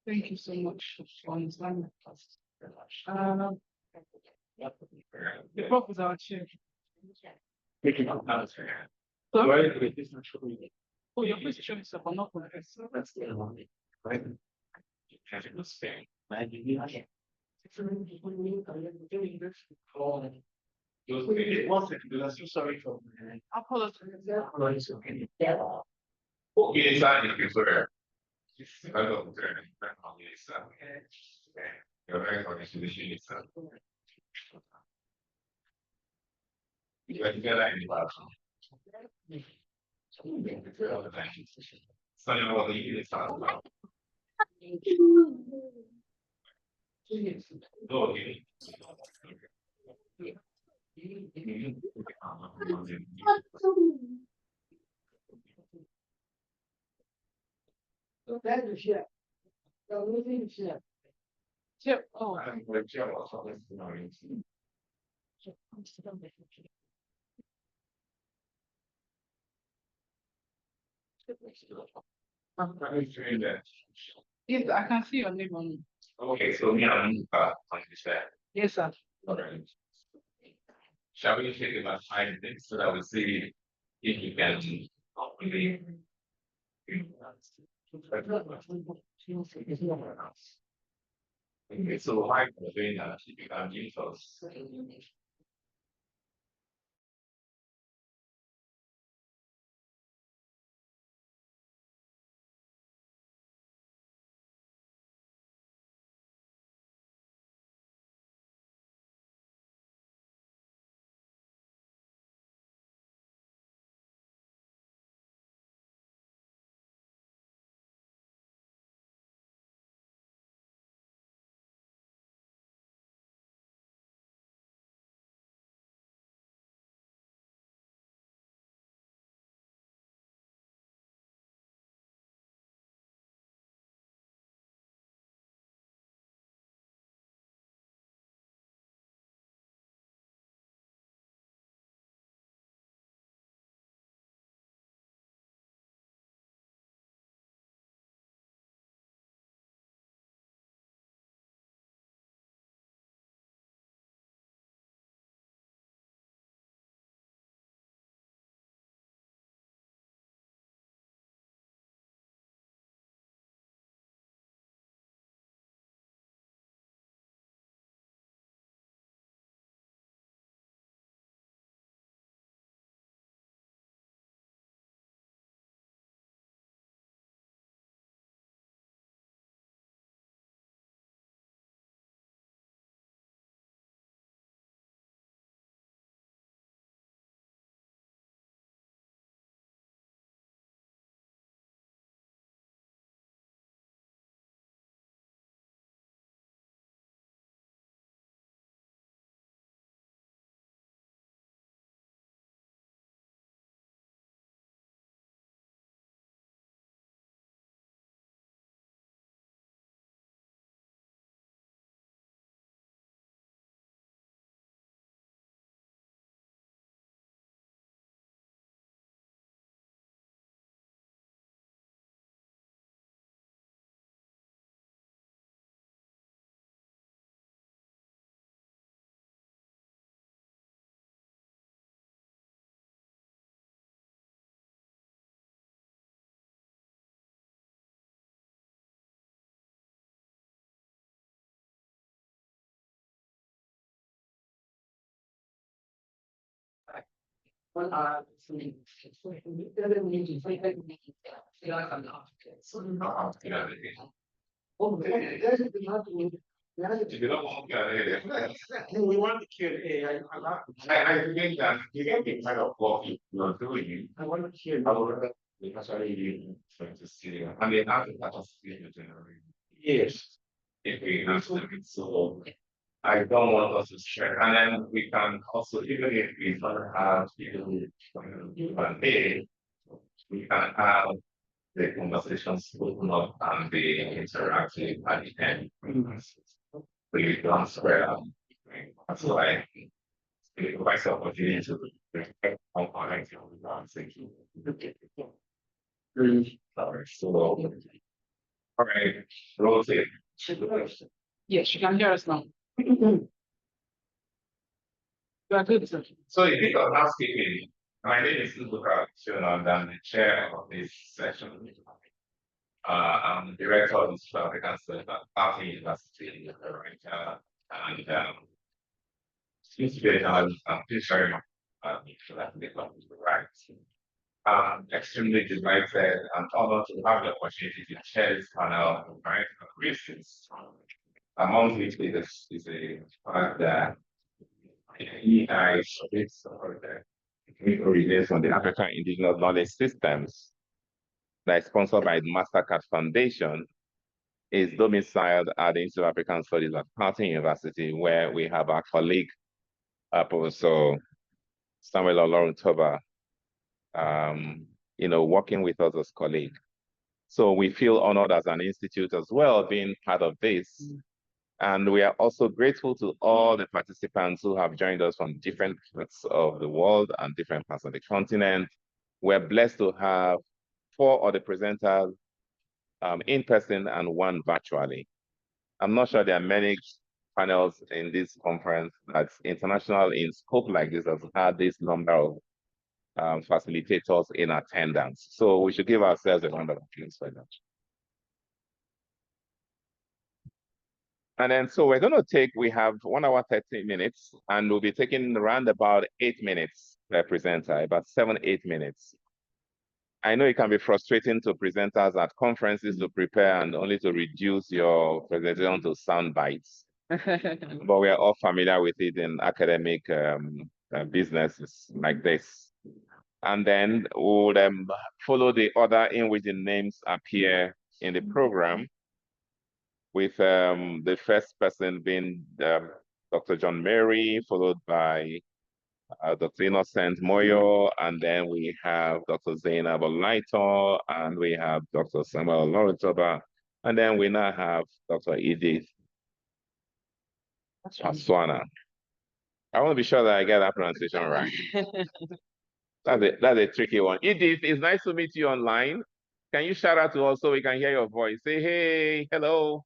Thank you so much for understanding. The prof is our chair. So, oh, your place is showing stuff. I'm not going to. Sorry for apologize. Inside if you swear. I don't care. Your very organization is you get any love. So you know what the unit is about. Okay. Oh, yes, I can see your name on it. Okay, so me, I'm understand. Yes, sir. Alright. Shall we take about 5 minutes so that we see if you can hopefully okay, so why doing that if you can give us if you don't want we want the Q&A. I think that you get the kind of what you're doing. I want to hear about because I really trying to see. I mean, I think that's generally. Yes. If we have to so I don't want us to share. And then we can also, even if we don't have even one day, we can have the conversations open up and be interactive at the end. We don't spread out. That's why it provides the opportunity to reflect on connecting with our thinking. So, all right, Rosie. Yes, you can hear us now. You are good, sir. So if you are housekeeping, my name is Luca, and I'm the chair of this session. I'm the director of the South African Studies at Party University, right? And since today, I'm pleased very much for that right. Extremely delighted and honored to have the opportunity to chair this panel, right? Reasons. Among which is a fact that EI is originates from the African Indigenous Knowledge Systems that is sponsored by the Mastercard Foundation, is domiciled at the Institute of African Studies at Party University, where we have our colleague, Professor Samuel Oloruntoba, working with us as colleague. So we feel honored as an institute as well, being part of this. And we are also grateful to all the participants who have joined us from different parts of the world and different parts of the continent. We're blessed to have 4 of the presenters in person and 1 virtually. I'm not sure there are many panels in this conference that's international in scope like this has had this number of facilitators in attendance. So we should give ourselves a round of applause for that. And then, so we're going to we have 1 hour, 30 minutes, and we'll be taking around about 8 minutes per presenter, about 7, 8 minutes. I know it can be frustrating to presenters at conferences to prepare and only to reduce your presentation to sound bites. But we are all familiar with it in academic businesses like this. And then we'll follow the order in which the names appear in the program, with the first person being Dr. John Mary, followed by Dr. Innocent Moyo, and then we have Dr. Zainab Olaito, and we have Dr. Samuel Oloruntoba, and then we now have Dr. Edith Aswana. I want to be sure that I get that pronunciation right. That's a tricky one. Edith, it's nice to meet you online. Can you shout out to us so we can hear your voice? Say, hey, hello.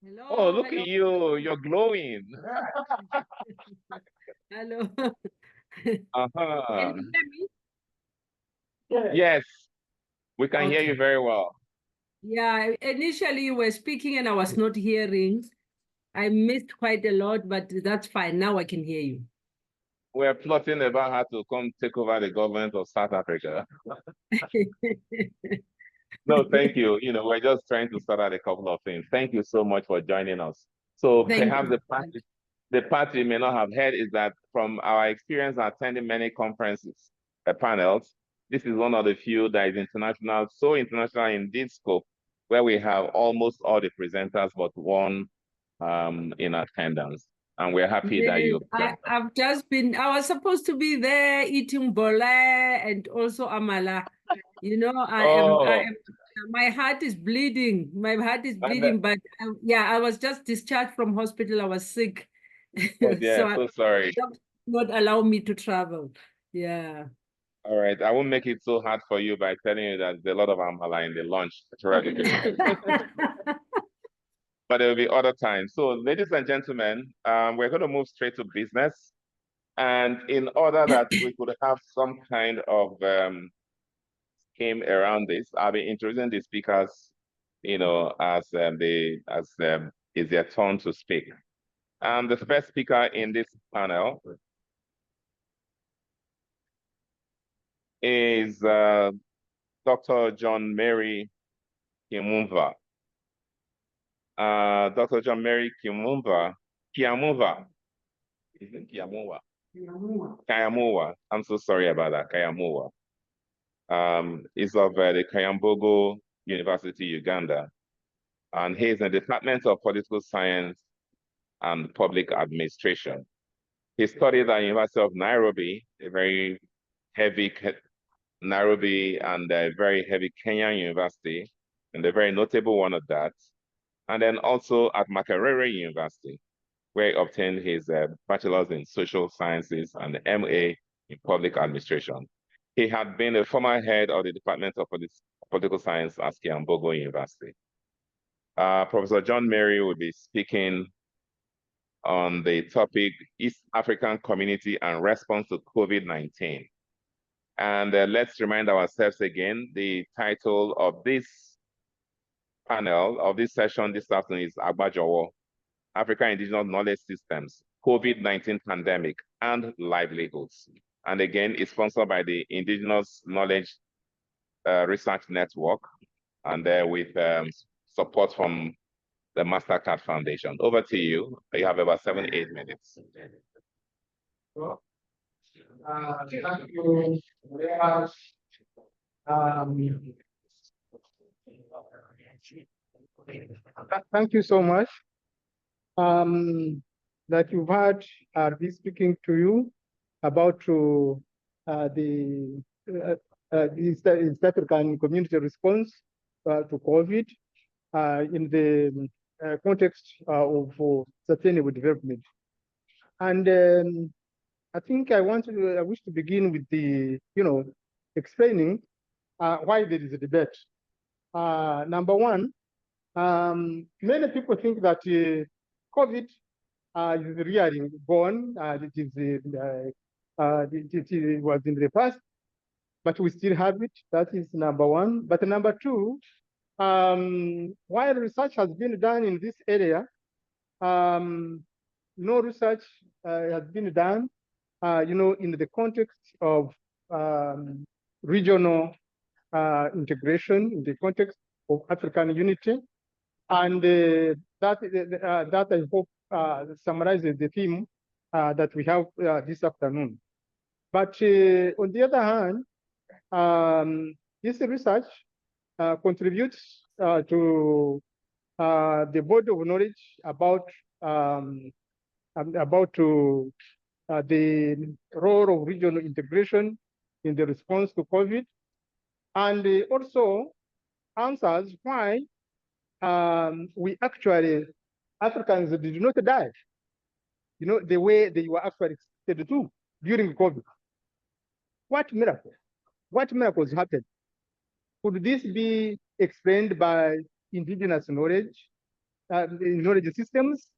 Hello. Oh, look at you. You're glowing. Hello. Uh-huh. Can you hear me? Yes, we can hear you very well. Yeah, initially you were speaking and I was not hearing. I missed quite a lot, but that's fine. Now I can hear you. We're plotting about how to come take over the government of South Africa. No, thank you. We're just trying to sort out a couple of things. Thank you so much for joining us. So perhaps the part you may not have heard is that from our experience attending many conferences, panels, this is one of the few that is international, so international in this scope, where we have almost all the presenters but 1 in attendance. And we're happy that you. I was supposed to be there eating bole and also amala. I am, my heart is bleeding. My heart is bleeding, but I was just discharged from hospital. I was sick. Oh, yeah, so sorry. Not allow me to travel. Yeah. All right, I won't make it so hard for you by telling you that there's a lot of amala in the lunch. But there will be other times. So, ladies and gentlemen, we're going to move straight to business. And in order that we could have some kind of scheme around this, I'll be introducing the speakers, as is their turn to speak. The first speaker in this panel is Dr. John Mary Kiamumva. Dr. John Mary Kiamumva. Is it Kiamuwa? Kayamuwa. I'm so sorry about that. Kayamuwa. Is of the Kayambogo University, Uganda. And he is in the Department of Political Science and Public Administration. He studied at the University of Nairobi, a very heavy Nairobi and a very heavy Kenyan university, and a very notable one of that. And then also at Makerere University, where he obtained his bachelor's in social sciences and MA in public administration. He had been a former head of the Department of Political Science at Kiambogo University. Professor John Mary will be speaking on the topic East African Community and Response to COVID-19. And let's remind ourselves again, the title of this panel, of this session this afternoon is Agbajowo, African Indigenous Knowledge Systems, COVID-19 Pandemic and Livelihoods. And again, it's sponsored by the Indigenous Knowledge Research Network and with support from the MasterCard Foundation. Over to you. You have about 7-8 minutes. Thank you very much. Thank you so much. That you've had be speaking to you about the East African community response to COVID in the context of sustainable development. And I think I wish to begin with the, explaining why there is a debate. Number one, many people think that COVID is really gone. It was in the past, but we still have it. That is number one. But number two, while research has been done in this area, no research has been done, in the context of regional integration, in the context of African unity. And that I hope summarizes the theme that we have this afternoon. But on the other hand, this research contributes to the body of knowledge about the role of regional integration in the response to COVID, and also answers why we actually, Africans did not die, the way they were actually expected to during COVID. What miracle? What miracles happened? Could this be explained by indigenous knowledge, knowledge systems?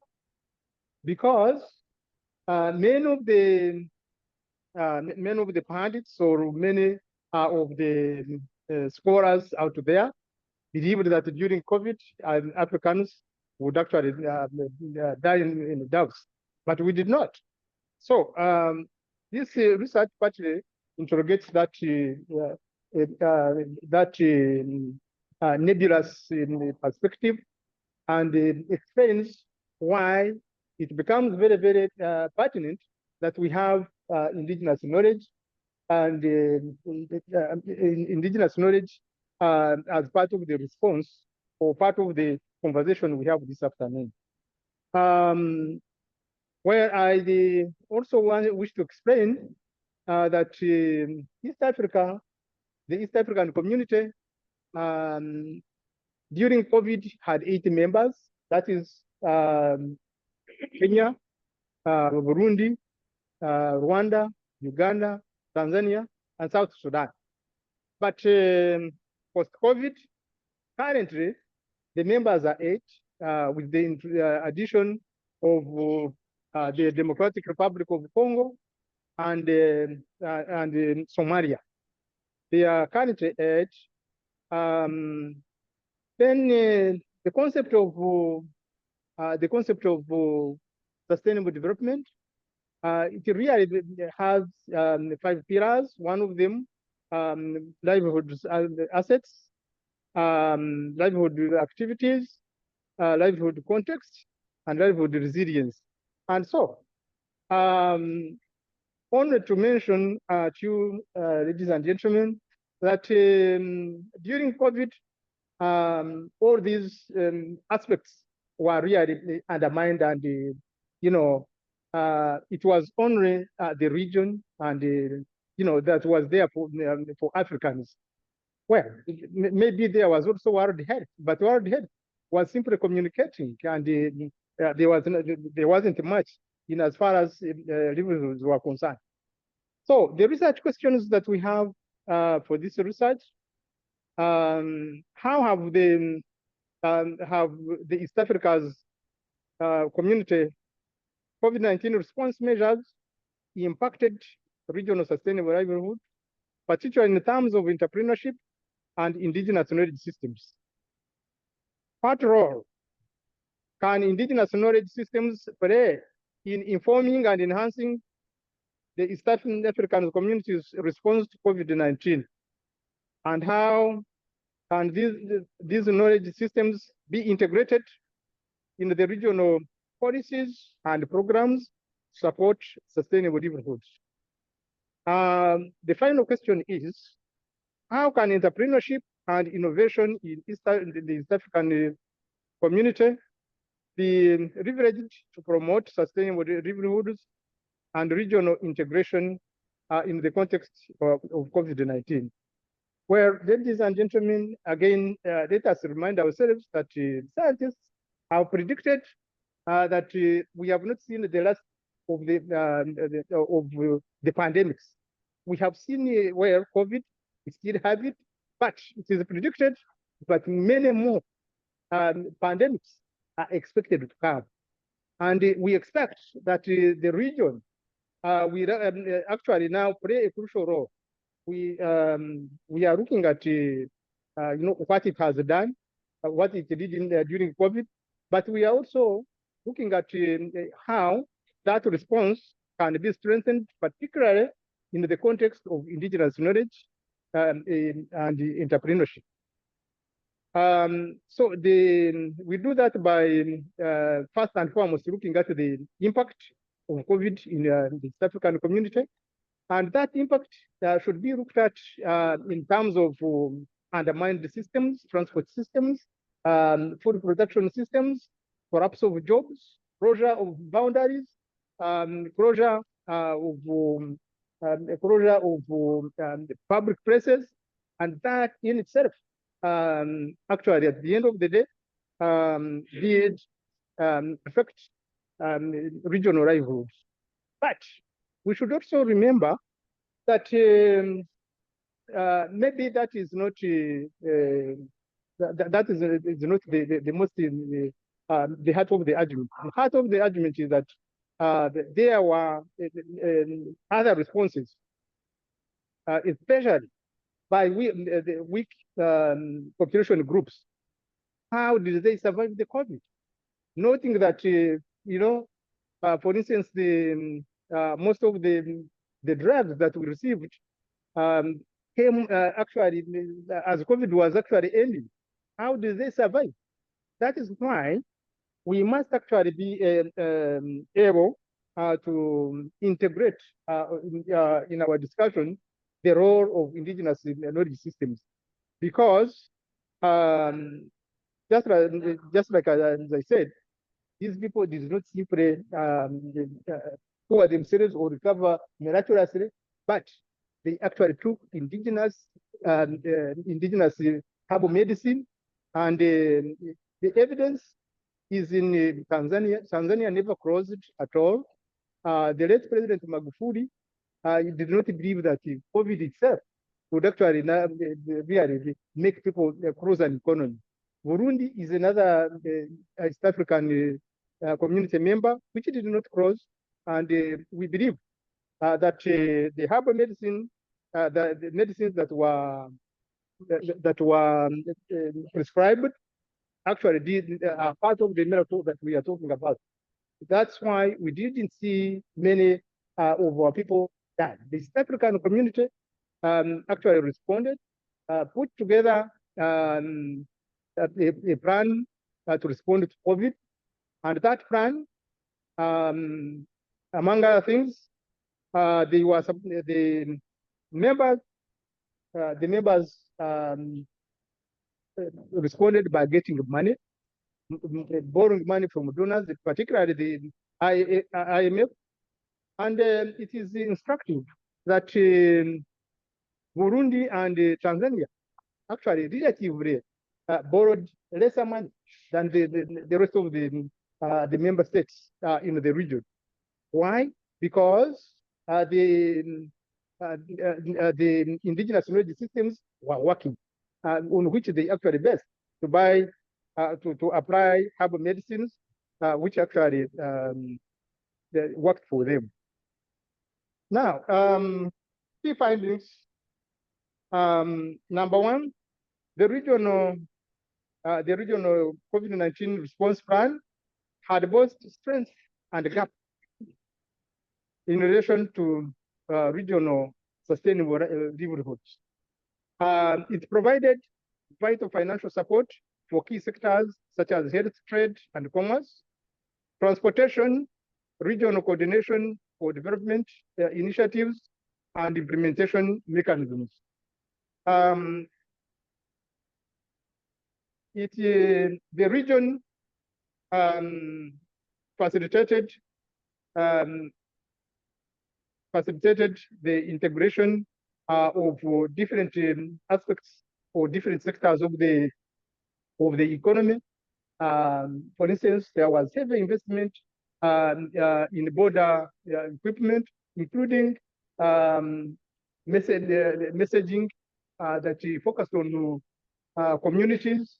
Because many of the pundits or many of the scholars out there believed that during COVID, Africans would actually die in doves, but we did not. So this research partly interrogates that nebulous perspective and explains why it becomes very, very pertinent that we have indigenous knowledge and indigenous knowledge as part of the response or part of the conversation we have this afternoon. Where I also wish to explain that East Africa, the East African community, during COVID had 80 members. That is Kenya, Burundi, Rwanda, Uganda, Tanzania, and South Sudan. But post-COVID, currently, the members are 8, with the addition of the Democratic Republic of Congo and Somalia. They are currently 8. Then the concept of sustainable development, it really has 5 pillars. One of them, livelihood assets, livelihood activities, livelihood context, and livelihood resilience. And so, only to mention to you, ladies and gentlemen, that during COVID, all these aspects were really undermined, and it was only the region and that was there for Africans. Well, maybe there was also World Health, but World Health was simply communicating, and there wasn't much in as far as livelihoods were concerned. So the research questions that we have for this research. How have the East Africa's community COVID-19 response measures impacted regional sustainable livelihood, particularly in terms of entrepreneurship and indigenous knowledge systems? What role can indigenous knowledge systems play in informing and enhancing the East African community's response to COVID-19? And how can these knowledge systems be integrated in the regional policies and programs to support sustainable livelihoods? The final question is, how can entrepreneurship and innovation in the East African community be leveraged to promote sustainable livelihoods and regional integration in the context of COVID-19? Well, ladies and gentlemen, again, let us remind ourselves that scientists have predicted that we have not seen the last of the pandemics. We have seen where COVID, we still have it, but it is predicted that many more pandemics are expected to come. And we expect that the region will actually now play a crucial role. We are looking at what it has done, what it did during COVID, but we are also looking at how that response can be strengthened, particularly in the context of indigenous knowledge and entrepreneurship. So we do that by first and foremost looking at the impact of COVID in the East African community. And that impact should be looked at in terms of undermined systems, transport systems, food production systems, collapse of jobs, closure of boundaries, closure of public places, and that in itself, actually, at the end of the day, did affect regional livelihoods. But we should also remember that maybe that is not that is not the most the heart of the argument. The heart of the argument is that there were other responses, especially by the weak population groups. How did they survive the COVID? Noting that for instance, most of the drugs that we received came actually as COVID was actually ending. How did they survive? That is why we must actually be able to integrate in our discussion the role of indigenous knowledge systems, because just like as I said, these people did not simply cure themselves or recover miraculously, but they actually took indigenous herbal medicine, and the evidence is in Tanzania. Tanzania never closed at all. The late President Magufuli did not believe that COVID itself would actually really make people close an economy. Burundi is another East African community member which did not close, and we believe that the herbal medicine, the medicines that were prescribed, actually did part of the miracle that we are talking about. That's why we didn't see many of our people die. The East African community actually responded, put together a plan to respond to COVID, and that plan, among other things, the members responded by getting money, borrowing money from donors, particularly the IMF. And it is instructive that Burundi and Tanzania actually relatively borrowed lesser money than the rest of the member states in the region. Why? Because the the indigenous knowledge systems were working, on which they actually based to buy, to apply herbal medicines, which actually worked for them. Now, key findings. Number one, the regional COVID-19 response plan had both strengths and gaps in relation to regional sustainable livelihoods. It provided vital financial support for key sectors such as health, trade, and commerce, transportation, regional coordination for development initiatives, and implementation mechanisms. The region facilitated the integration of different aspects or different sectors of the economy. For instance, there was heavy investment in border equipment, including messaging that focused on communities,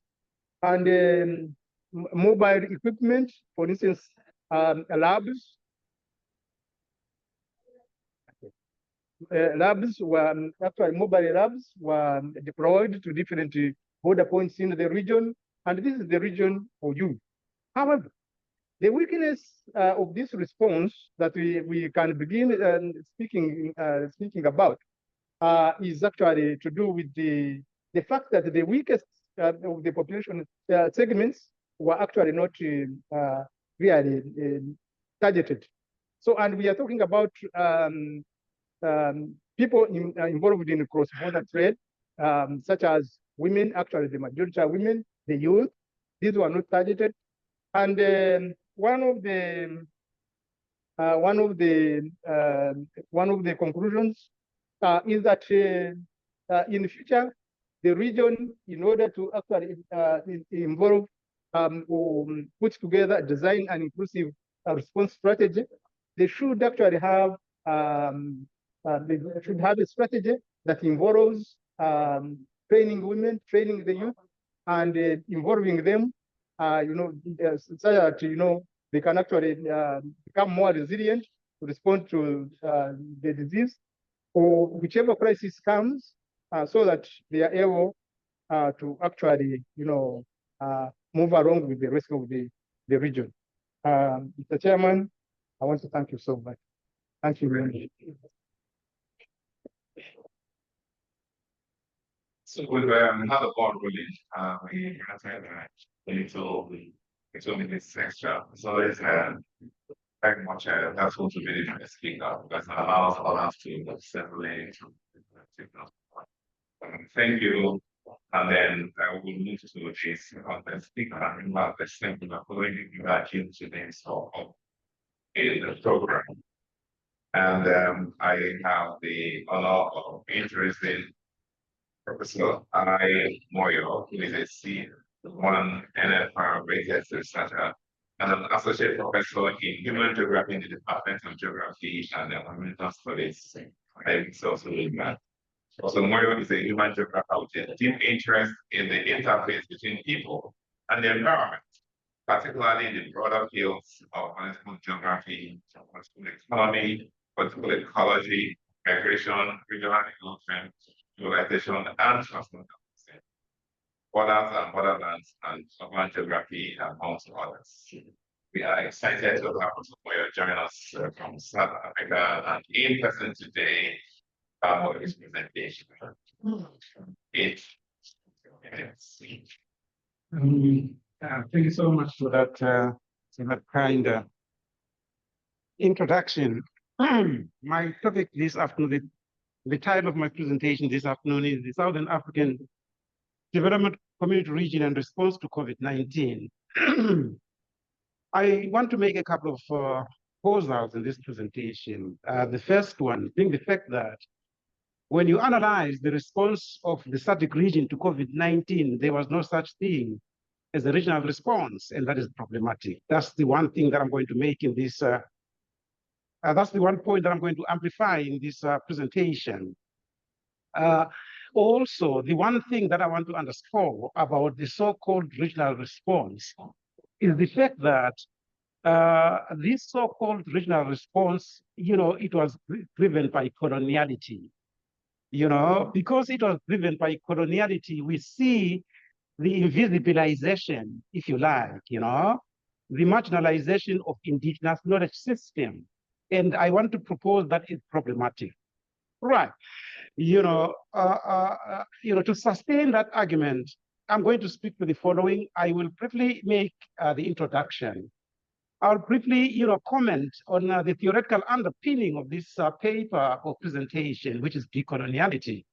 and mobile equipment, for instance, labs. Labs were actually mobile labs were deployed to different border points in the region, and this is the region for you. However, the weakness of this response that we can begin speaking about is actually to do with the fact that the weakest of the population segments were actually not really targeted. So, and we are talking about people involved in cross-border trade, such as women. Actually, the majority are women, the youth. These were not targeted, and one of the conclusions is that in the future, the region, in order to actually involve or put together, design an inclusive response strategy, they should actually have a strategy that involves training women, training the youth, and involving them, so that they can actually become more resilient to respond to the disease or whichever crisis comes, so that they are able to actually move along with the rest of the region. Mr. Chairman, I want to thank you so much. Thank you very much. So with another board really, it's only this extra. So it's very much that's what we really trying to speak up, because it allows us to separate. Thank you. And then I will move to this on the speaker about the simple ability to back into the install in the program. And I have the honor of introducing Professor I. Moyo, who is a C1 NFR rated researcher and an associate professor in human geography in the Department of Geography and Environmental Studies. I'm also doing that. So Moyo is a human geographer with a deep interest in the interface between people and the environment, particularly in the broader fields of political geography, political economy, political ecology, migration, regional development, globalization, and transnational borders and borderlands, and urban geography, amongst others. We are excited to have Moyo join us from South Africa and in person today for his presentation. Thank you so much for that kind introduction. My topic this afternoon, the title of my presentation this afternoon is the Southern African Development Community Region and Response to COVID-19. I want to make a couple of proposals in this presentation. The first one being the fact that when you analyze the response of the SADC region to COVID-19, there was no such thing as a regional response, and that is problematic. That's the one thing that I'm going to make in this That's the one point that I'm going to amplify in this presentation. Also, the one thing that I want to underscore about the so-called regional response is the fact that this so-called regional response, it was driven by coloniality. Because it was driven by coloniality, we see the invisibilization, if you like, the marginalization of indigenous knowledge system. And I want to propose that is problematic. Right. To sustain that argument, I'm going to speak to the following. I will briefly make the introduction. I'll briefly, comment on the theoretical underpinning of this paper or presentation, which is decoloniality.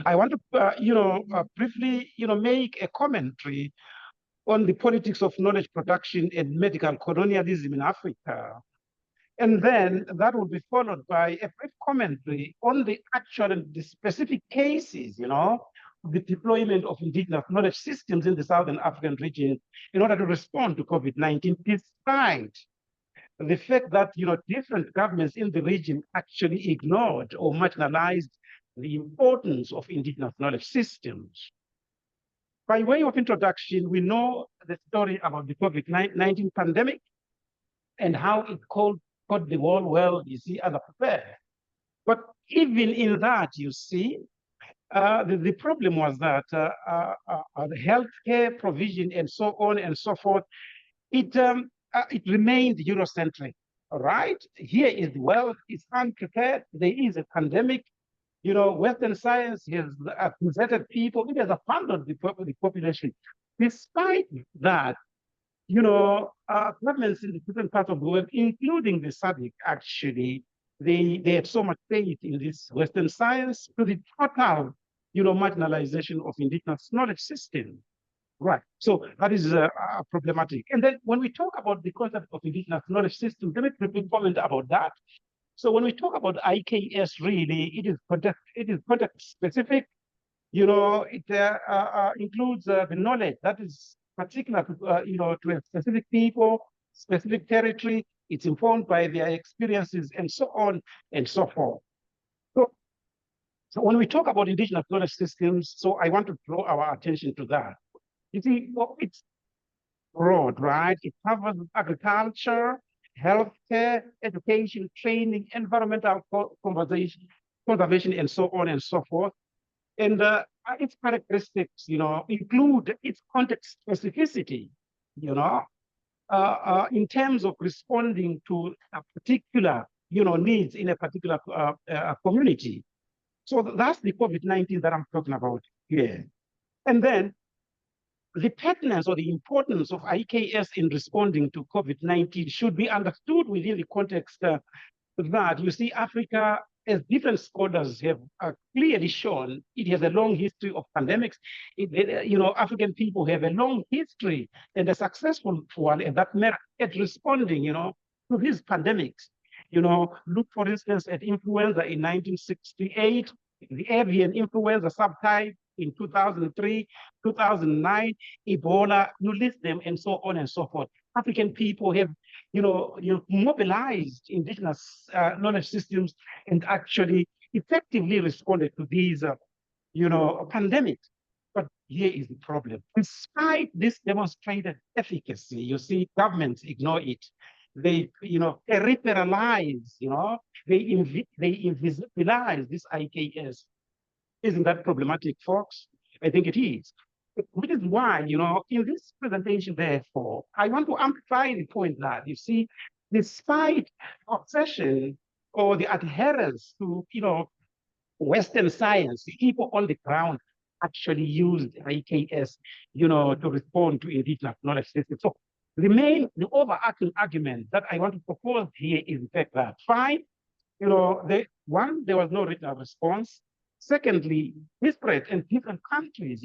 I want to, briefly, make a commentary on the politics of knowledge production and medical colonialism in Africa. And then that will be followed by a brief commentary on the actual and the specific cases, the deployment of indigenous knowledge systems in the Southern African region in order to respond to COVID-19, despite the fact that, different governments in the region actually ignored or marginalized the importance of indigenous knowledge systems. By way of introduction, we know the story about the COVID-19 pandemic and how it caught the world well, unprepared. But even in that, the problem was that the healthcare provision and so on and so forth, it remained Eurocentric, all right? Here is the world, it's unprepared, there is a pandemic, Western science has presented people, it has abandoned the population. Despite that, governments in the different parts of the world, including the SADC, actually, they had so much faith in this Western science to the total, marginalization of indigenous knowledge system. Right. So that is problematic. And then when we talk about the concept of indigenous knowledge system, let me quickly comment about that. So when we talk about IKS, really, it is context specific. It includes the knowledge that is particular to, to a specific people, specific territory. It's informed by their experiences and so on and so forth. So when we talk about indigenous knowledge systems, so I want to draw our attention to that. You see, it's broad, right? It covers agriculture, healthcare, education, training, environmental conservation, and so on and so forth. And its characteristics, include its context specificity, in terms of responding to a particular, needs in a particular community. So that's the COVID-19 that I'm talking about here. And then the pertinence or the importance of IKS in responding to COVID-19 should be understood within the context that Africa, as different scholars have clearly shown, it has a long history of pandemics. African people have a long history and a successful one at responding, to these pandemics. Look, for instance, at influenza in 1968, the avian influenza subtype in 2003, 2009, Ebola, you list them, and so on and so forth. African people have, mobilized indigenous knowledge systems and actually effectively responded to these, pandemics. But here is the problem. Despite this demonstrated efficacy, you see, governments ignore it. They, peripheralize, they invisibilize this IKS. Isn't that problematic, folks? I think it is. Which is why, in this presentation, therefore, I want to amplify the point that, despite obsession or the adherence to, Western science, the people on the ground actually used IKS, to respond to indigenous knowledge systems. So the overarching argument that I want to propose here is the fact that, fine, there was no regional response. Secondly, disparate and different countries,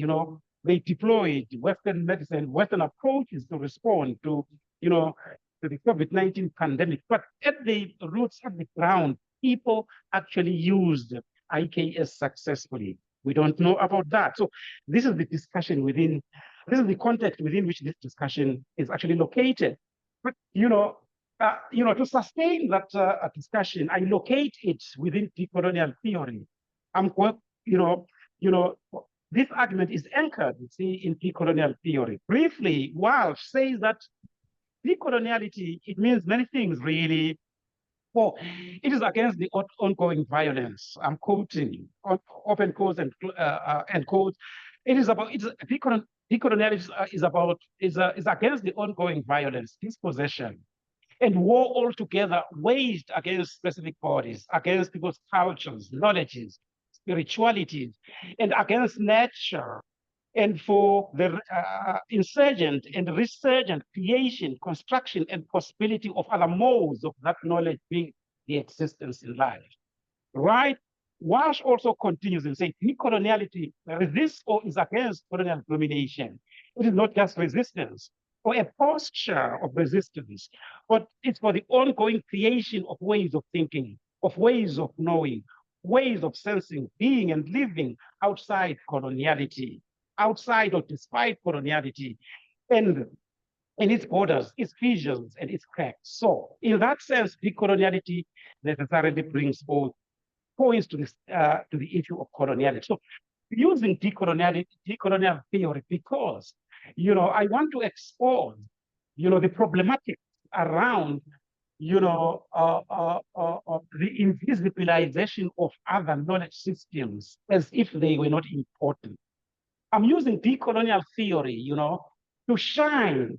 they deployed Western medicine, Western approaches to respond to, to the COVID-19 pandemic. But at the roots, at the ground, people actually used IKS successfully. We don't know about that. So this is the discussion this is the context within which this discussion is actually located. But, to sustain that discussion, I locate it within decolonial theory. This argument is anchored, you see, in decolonial theory. Briefly, Walsh says that decoloniality, it means many things, really. Well, it is against the ongoing violence. I'm quoting, open quotes and quotes. It is about, decoloniality is against the ongoing violence, dispossession, and war altogether waged against specific bodies, against people's cultures, knowledges, spiritualities, and against nature, and for the insurgent and resurgent creation, construction, and possibility of other modes of that knowledge being the existence in life. Right? Walsh also continues and says decoloniality resists or is against colonial domination. It is not just resistance or a posture of resistance, but it's for the ongoing creation of ways of thinking, of ways of knowing, ways of sensing, being, and living outside coloniality, outside or despite coloniality, and its borders, its fissures, and its cracks. So, in that sense, decoloniality necessarily brings both points to the issue of coloniality. So, using decolonial theory, because I want to expose the problematics around the invisibilization of other knowledge systems as if they were not important. I'm using decolonial theory, to shine,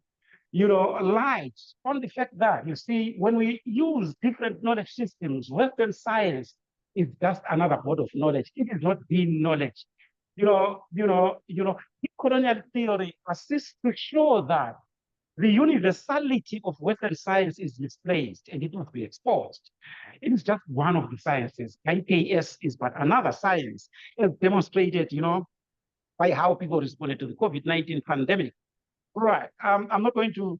light on the fact that, you see, when we use different knowledge systems, Western science is just another board of knowledge. It is not being knowledge. Decolonial theory assists to show that the universality of Western science is misplaced and it must be exposed. It is just one of the sciences. IKS is but another science, as demonstrated, by how people responded to the COVID-19 pandemic. Right. I'm not going to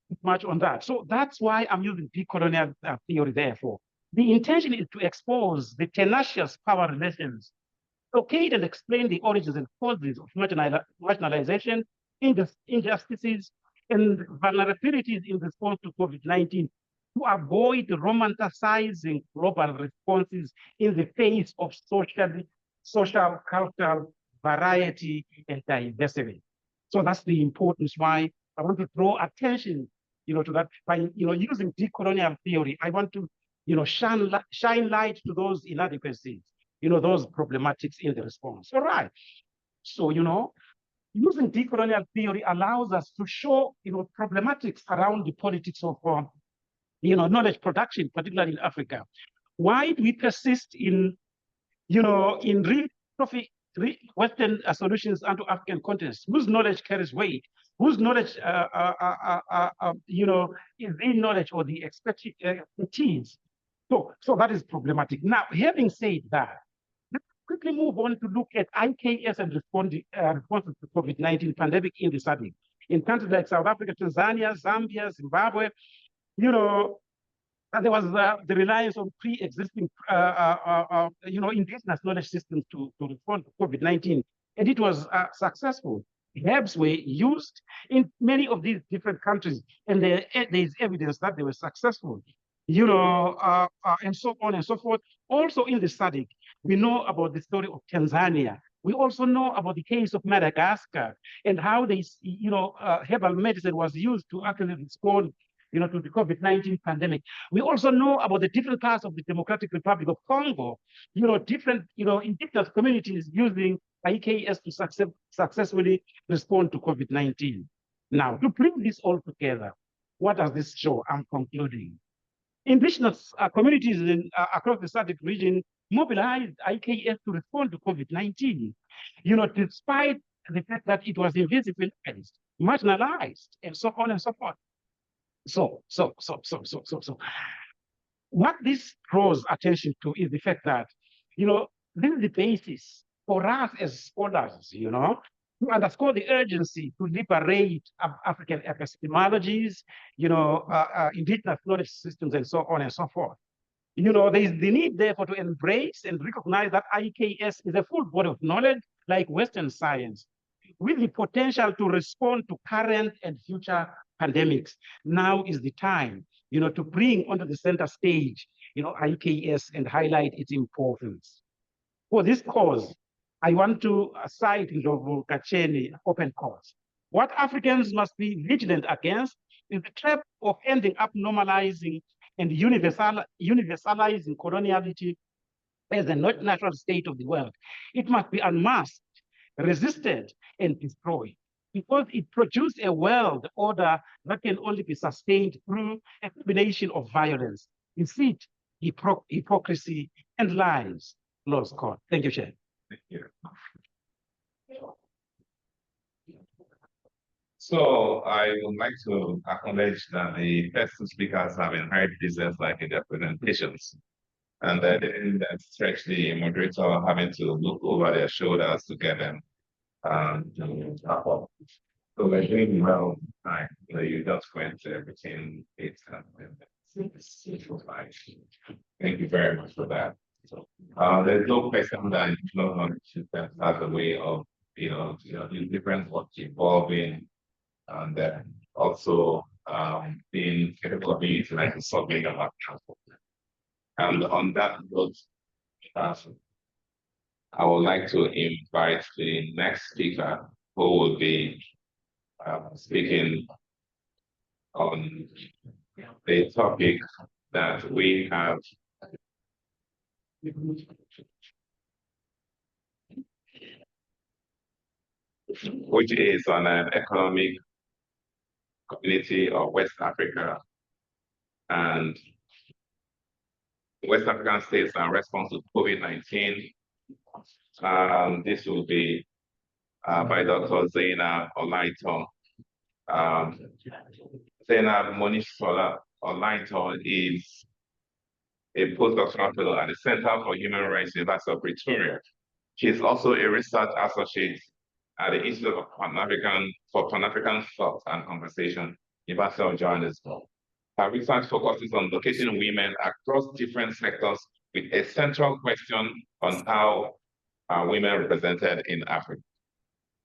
put much on that. So that's why I'm using decolonial theory, therefore. The intention is to expose the tenacious power relations, locate and explain the origins and causes of marginalization, injustices, and vulnerabilities in response to COVID-19 to avoid romanticizing global responses in the face of social, cultural variety, and diversity. So that's the importance why I want to draw attention, to that by, using decolonial theory. I want to, shine light to those inadequacies, those problematics in the response. All right. So, using decolonial theory allows us to show, problematics around the politics of, knowledge production, particularly in Africa. Why do we persist in, in Western solutions unto African continents, whose knowledge carries weight, whose knowledge, is the knowledge or the expertise. So that is problematic. Now, having said that, let's quickly move on to look at IKS and responses to COVID-19 pandemic in the SADC. In countries like South Africa, Tanzania, Zambia, Zimbabwe, and there was the reliance on pre-existing, indigenous knowledge systems to respond to COVID-19, and it was successful. Herbs were used in many of these different countries, and there is evidence that they were successful, and so on and so forth. Also in the SADC, we know about the story of Tanzania. We also know about the case of Madagascar and how they, herbal medicine was used to actually respond to the COVID-19 pandemic. We also know about the different parts of the Democratic Republic of Congo, different, indigenous communities using IKS to successfully respond to COVID-19. Now, to bring this all together, what does this show? I'm concluding. Indigenous communities across the SADC region mobilized IKS to respond to COVID-19, despite the fact that it was invisibilized, marginalized, and so on and so forth. So, what this draws attention to is the fact that, this is the basis for us as scholars, to underscore the urgency to liberate African epistemologies, indigenous knowledge systems, and so on and so forth. There is the need, therefore, to embrace and recognize that IKS is a full body of knowledge like Western science, with the potential to respond to current and future pandemics. Now is the time to bring onto the center stage, IKS and highlight its importance. For this cause, I want to cite Ndlovu Kacheni open cause. What Africans must be vigilant against is the trap of ending up normalizing and universalizing coloniality as a natural state of the world. It must be unmasked, resisted, and destroyed, because it produced a world order that can only be sustained through a combination of violence, deceit, hypocrisy, and lies. Lord's God. Thank you, Chair. Thank you. So I would like to acknowledge that the first two speakers have inherited business like in their presentations. And they didn't stretch the moderator having to look over their shoulders to get them to tap up. So we're doing well. Right. You just went everything 8 Thank you very much for that. There's no question that knowledge has a way of the different what's evolving, and then also being capable of being utilized in solving a lot of transport. And on that note, I would like to invite the next speaker, who will be speaking on the topic that we have. Which is on an economic community of West Africa and West African states and response to COVID-19. This will be by Dr. Zainab Olaito. Zainab Monisola Olaito is a postdoctoral fellow at the Center for Human Rights, University of Pretoria. She is also a research associate at the Institute of Pan-African Thought and Conversation, University of Johannesburg. Her research focuses on locating women across different sectors with a central question on how are women represented in Africa.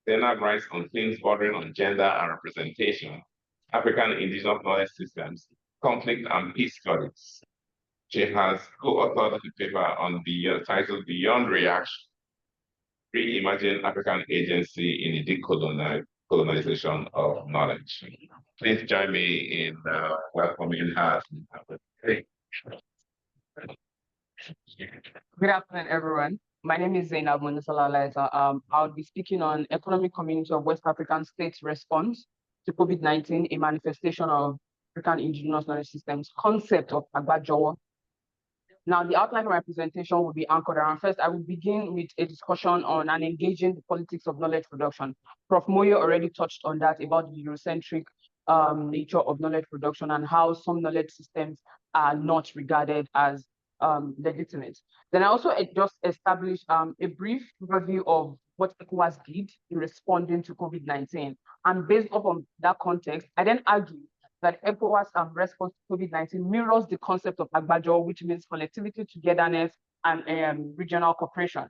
Zainab writes on themes bordering on gender and representation, African indigenous knowledge systems, conflict and peace studies. She has co-authored a paper on titled Beyond Reaction, Reimagine African Agency in the Decolonization of Knowledge. Please join me in welcoming her. Good afternoon, everyone. My name is Zainab Monisola Olaito. I'll be speaking on Economic Community of West African States Response to COVID-19, a manifestation of African Indigenous Knowledge Systems concept of Agbajowo. Now, the outline of my presentation will be anchored around. First, I will begin with a discussion on and engaging the politics of knowledge production. Prof. Moyo already touched on that about the Eurocentric nature of knowledge production and how some knowledge systems are not regarded as legitimate. Then I also just established a brief review of what ECOWAS did in responding to COVID-19. And based off of that context, I then argue that ECOWAS response to COVID-19 mirrors the concept of Agbajowo, which means collectivity, togetherness, and regional cooperation.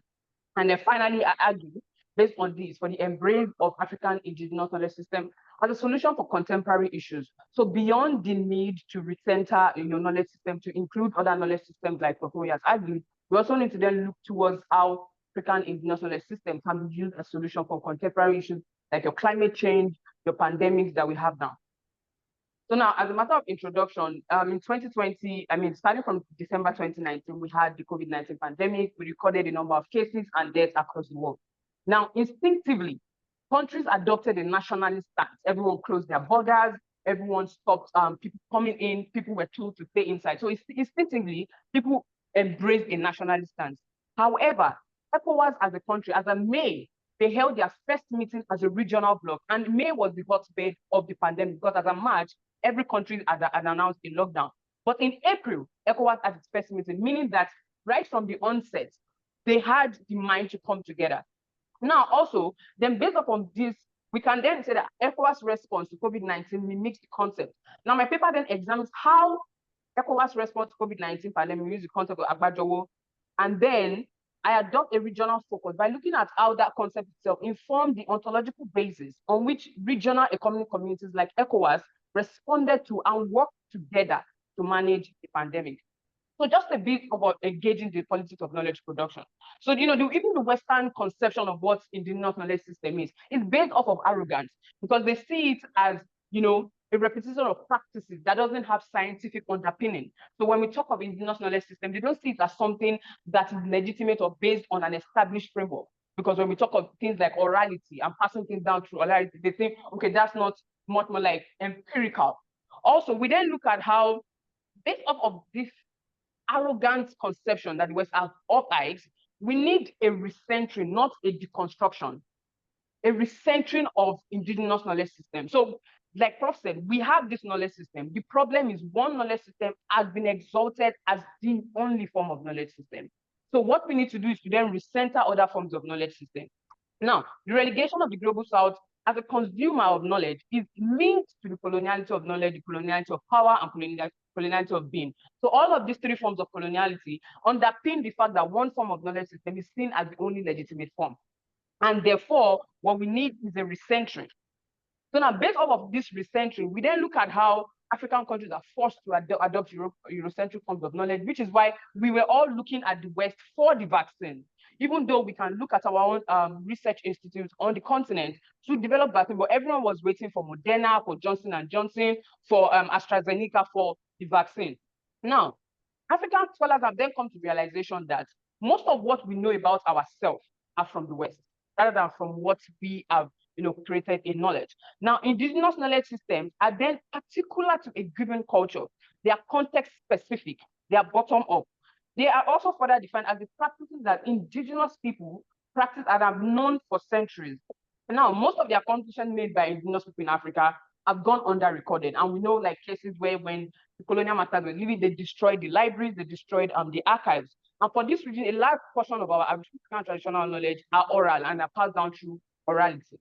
And then finally, I argue, based on this, for the embrace of African indigenous knowledge system as a solution for contemporary issues. So beyond the need to recenter your knowledge system to include other knowledge systems like Prof. has argued, we also need to then look towards how African indigenous knowledge system can be used as a solution for contemporary issues like your climate change, your pandemics that we have now. So now, as a matter of introduction, in 2020, starting from December 2019, we had the COVID-19 pandemic. We recorded a number of cases and deaths across the world. Now, instinctively, countries adopted a nationalist stance. Everyone closed their borders. Everyone stopped people coming in. People were told to stay inside. So instinctively, people embraced a nationalist stance. However, ECOWAS as a country, as a May, they held their first meeting as a regional bloc. And May was the hotbed of the pandemic because as a March, every country had announced a lockdown. But in April, ECOWAS had its first meeting, meaning that right from the onset, they had the mind to come together. Now, also, then based upon this, we can then say that ECOWAS response to COVID-19 mimics the concept. Now, my paper then examines how ECOWAS response to COVID-19 pandemic uses the concept of Agbajowo, and then I adopt a regional focus by looking at how that concept itself informed the ontological basis on which regional economic communities like ECOWAS responded to and worked together to manage the pandemic. So just a bit about engaging the politics of knowledge production. So, even the Western conception of what indigenous knowledge system is based off of arrogance, because they see it as, a repetition of practices that doesn't have scientific underpinning. So when we talk of indigenous knowledge system, they don't see it as something that is legitimate or based on an established framework. Because when we talk of things like orality and passing things down through orality, they think, okay, that's not much more like empirical. Also, we then look at how, based off of this arrogant conception that the West has of ICE, we need a recentering, not a deconstruction, a recentering of indigenous knowledge system. So, like Prof said, we have this knowledge system. The problem is one knowledge system has been exalted as the only form of knowledge system. So what we need to do is to then recenter other forms of knowledge system. Now, the relegation of the Global South as a consumer of knowledge is linked to the coloniality of knowledge, the coloniality of power, and coloniality of being. So all of these three forms of coloniality underpin the fact that one form of knowledge system is seen as the only legitimate form. And therefore, what we need is a recentering. So now, based off of this recentering, we then look at how African countries are forced to adopt Eurocentric forms of knowledge, which is why we were all looking at the West for the vaccine, even though we can look at our own research institutes on the continent to develop vaccine, but everyone was waiting for Moderna, for Johnson & Johnson, for AstraZeneca for the vaccine. Now, African scholars have then come to the realization that most of what we know about ourselves are from the West, rather than from what we have created in knowledge. Now, indigenous knowledge systems are then particular to a given culture. They are context specific, they are bottom up. They are also further defined as the practices that indigenous people practice and have known for centuries. Now, most of the accomplishments made by indigenous people in Africa have gone under-recorded. And we know like cases where when the colonial masters were living, they destroyed the libraries, they destroyed the archives. And for this reason, a large portion of our African traditional knowledge are oral and are passed down through orality.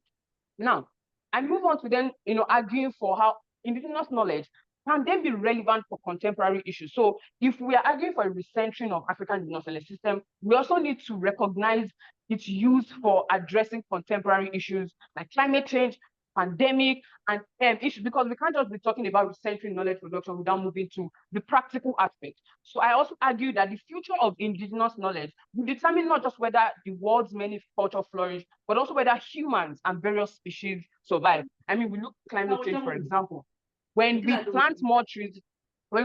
Now, I move on to then, arguing for how indigenous knowledge can then be relevant for contemporary issues. So if we are arguing for a recentering of African indigenous knowledge system, we also need to recognize its use for addressing contemporary issues like climate change, pandemic, and issues, because we can't just be talking about recentering knowledge production without moving to the practical aspect. So I also argue that the future of indigenous knowledge will determine not just whether the world's many cultures flourish, but also whether humans and various species survive. I mean, we look at climate change, for example. When we plant more trees, for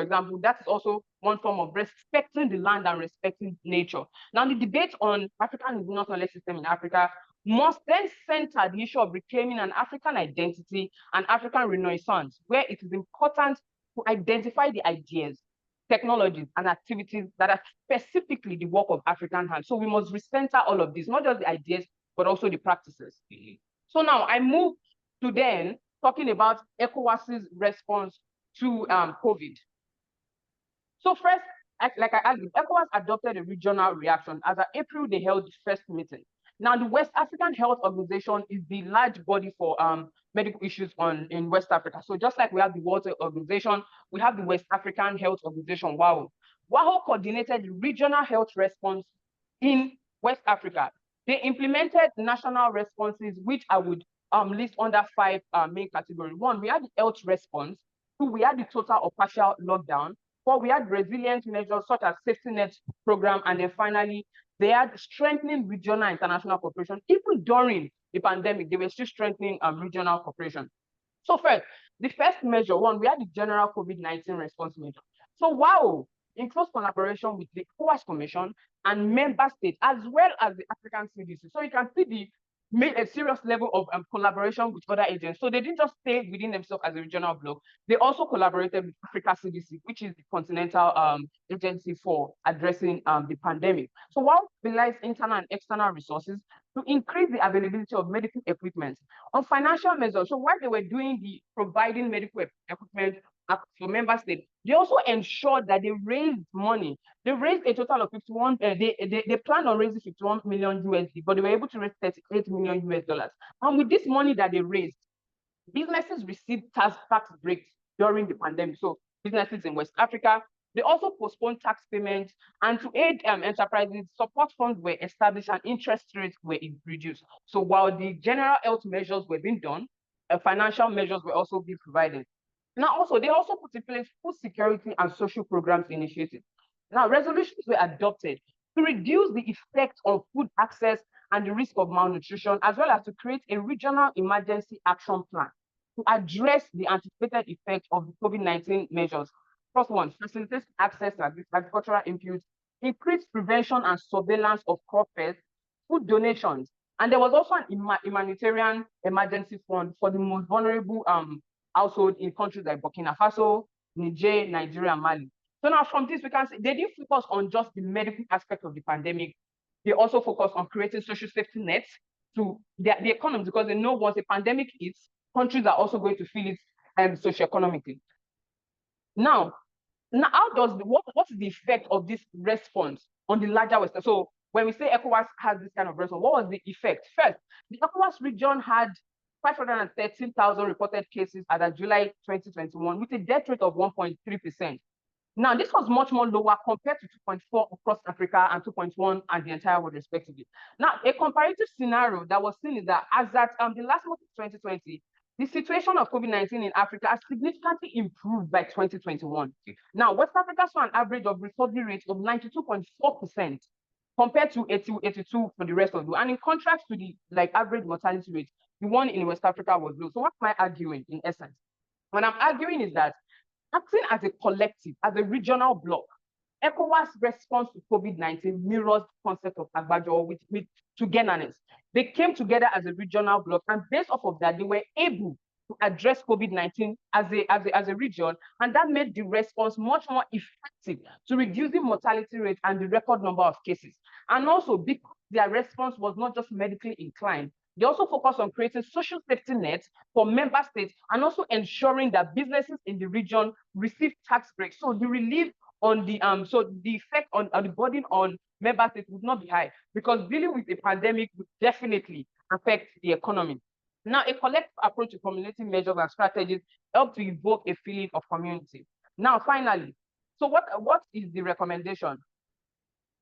example, that is also one form of respecting the land and respecting nature. Now, the debate on African indigenous knowledge system in Africa must then center the issue of reclaiming an African identity and African renaissance, where it is important to identify the ideas, technologies, and activities that are specifically the work of African hands. So we must recenter all of this, not just the ideas, but also the practices. So now I move to then talking about ECOWAS's response to COVID. So first, like I argued, ECOWAS adopted a regional reaction. As of April, they held the first meeting. Now, the West African Health Organization is the large body for medical issues in West Africa. So just like we have the World Health Organization, we have the West African Health Organization, WAHO. WAHO coordinated the regional health response in West Africa. They implemented national responses, which I would list under 5 main categories. 1, we had the health response. 2, we had the total or partial lockdown. 4, we had resilience measures such as safety net program. And then finally, they had strengthening regional and international cooperation. Even during the pandemic, they were still strengthening regional cooperation. So first, the first measure, 1, we had the general COVID-19 response measure. So WAHO, in close collaboration with the ECOWAS Commission and member states, as well as the African CDC. So you can see the made a serious level of collaboration with other agents. So they didn't just stay within themselves as a regional bloc. They also collaborated with Africa CDC, which is the continental agency for addressing the pandemic. So while mobilize internal and external resources to increase the availability of medical equipment, on financial measures, so while they were doing the providing medical equipment for member states, they also ensured that they raised money. They raised a total of 51, they planned on raising 51 million USD, but they were able to raise 38 million US dollars. And with this money that they raised, businesses received tax breaks during the pandemic. So businesses in West Africa, they also postponed tax payments, and to aid enterprises, support funds were established and interest rates were reduced. So while the general health measures were being done, financial measures were also being provided. Now, also, they also put in place food security and social programs initiatives. Now, resolutions were adopted to reduce the effect of food access and the risk of malnutrition, as well as to create a regional emergency action plan to address the anticipated effect of the COVID-19 measures. First one, facilitate access to agricultural inputs, increase prevention and surveillance of crop pests, food donations, and there was also an humanitarian emergency fund for the most vulnerable household in countries like Burkina Faso, Niger, Nigeria, and Mali. So now from this, we can see they didn't focus on just the medical aspect of the pandemic. They also focus on creating social safety nets to the economy, because they know once a pandemic hits, countries are also going to feel it socioeconomically. Now, how does what's the effect of this response on the larger Western? So when we say ECOWAS has this kind of response, what was the effect? First, the ECOWAS region had 513,000 reported cases as of July 2021, with a death rate of 1.3%. Now, this was much more lower compared to 2.4 across Africa and 2.1 and the entire world, respectively. Now, a comparative scenario that was seen is that as at the last month of 2020, the situation of COVID-19 in Africa has significantly improved by 2021. Now, West Africa saw an average of recovery rate of 92.4% compared to 82 for the rest of the world. And in contrast to the average mortality rate, the one in West Africa was low. So what am I arguing in essence? What I'm arguing is that acting as a collective, as a regional bloc, ECOWAS' response to COVID-19 mirrors the concept of Agbajowo with togetherness. They came together as a regional bloc, and based off of that, they were able to address COVID-19 as a region, and that made the response much more effective to reducing mortality rate and the record number of cases. And also, because their response was not just medically inclined, they also focused on creating social safety nets for member states and also ensuring that businesses in the region receive tax breaks. So the relief on the effect on the burden on member states would not be high, because dealing with a pandemic would definitely affect the economy. Now, a collective approach to formulating measures and strategies help to evoke a feeling of community. Now, finally, so what is the recommendation?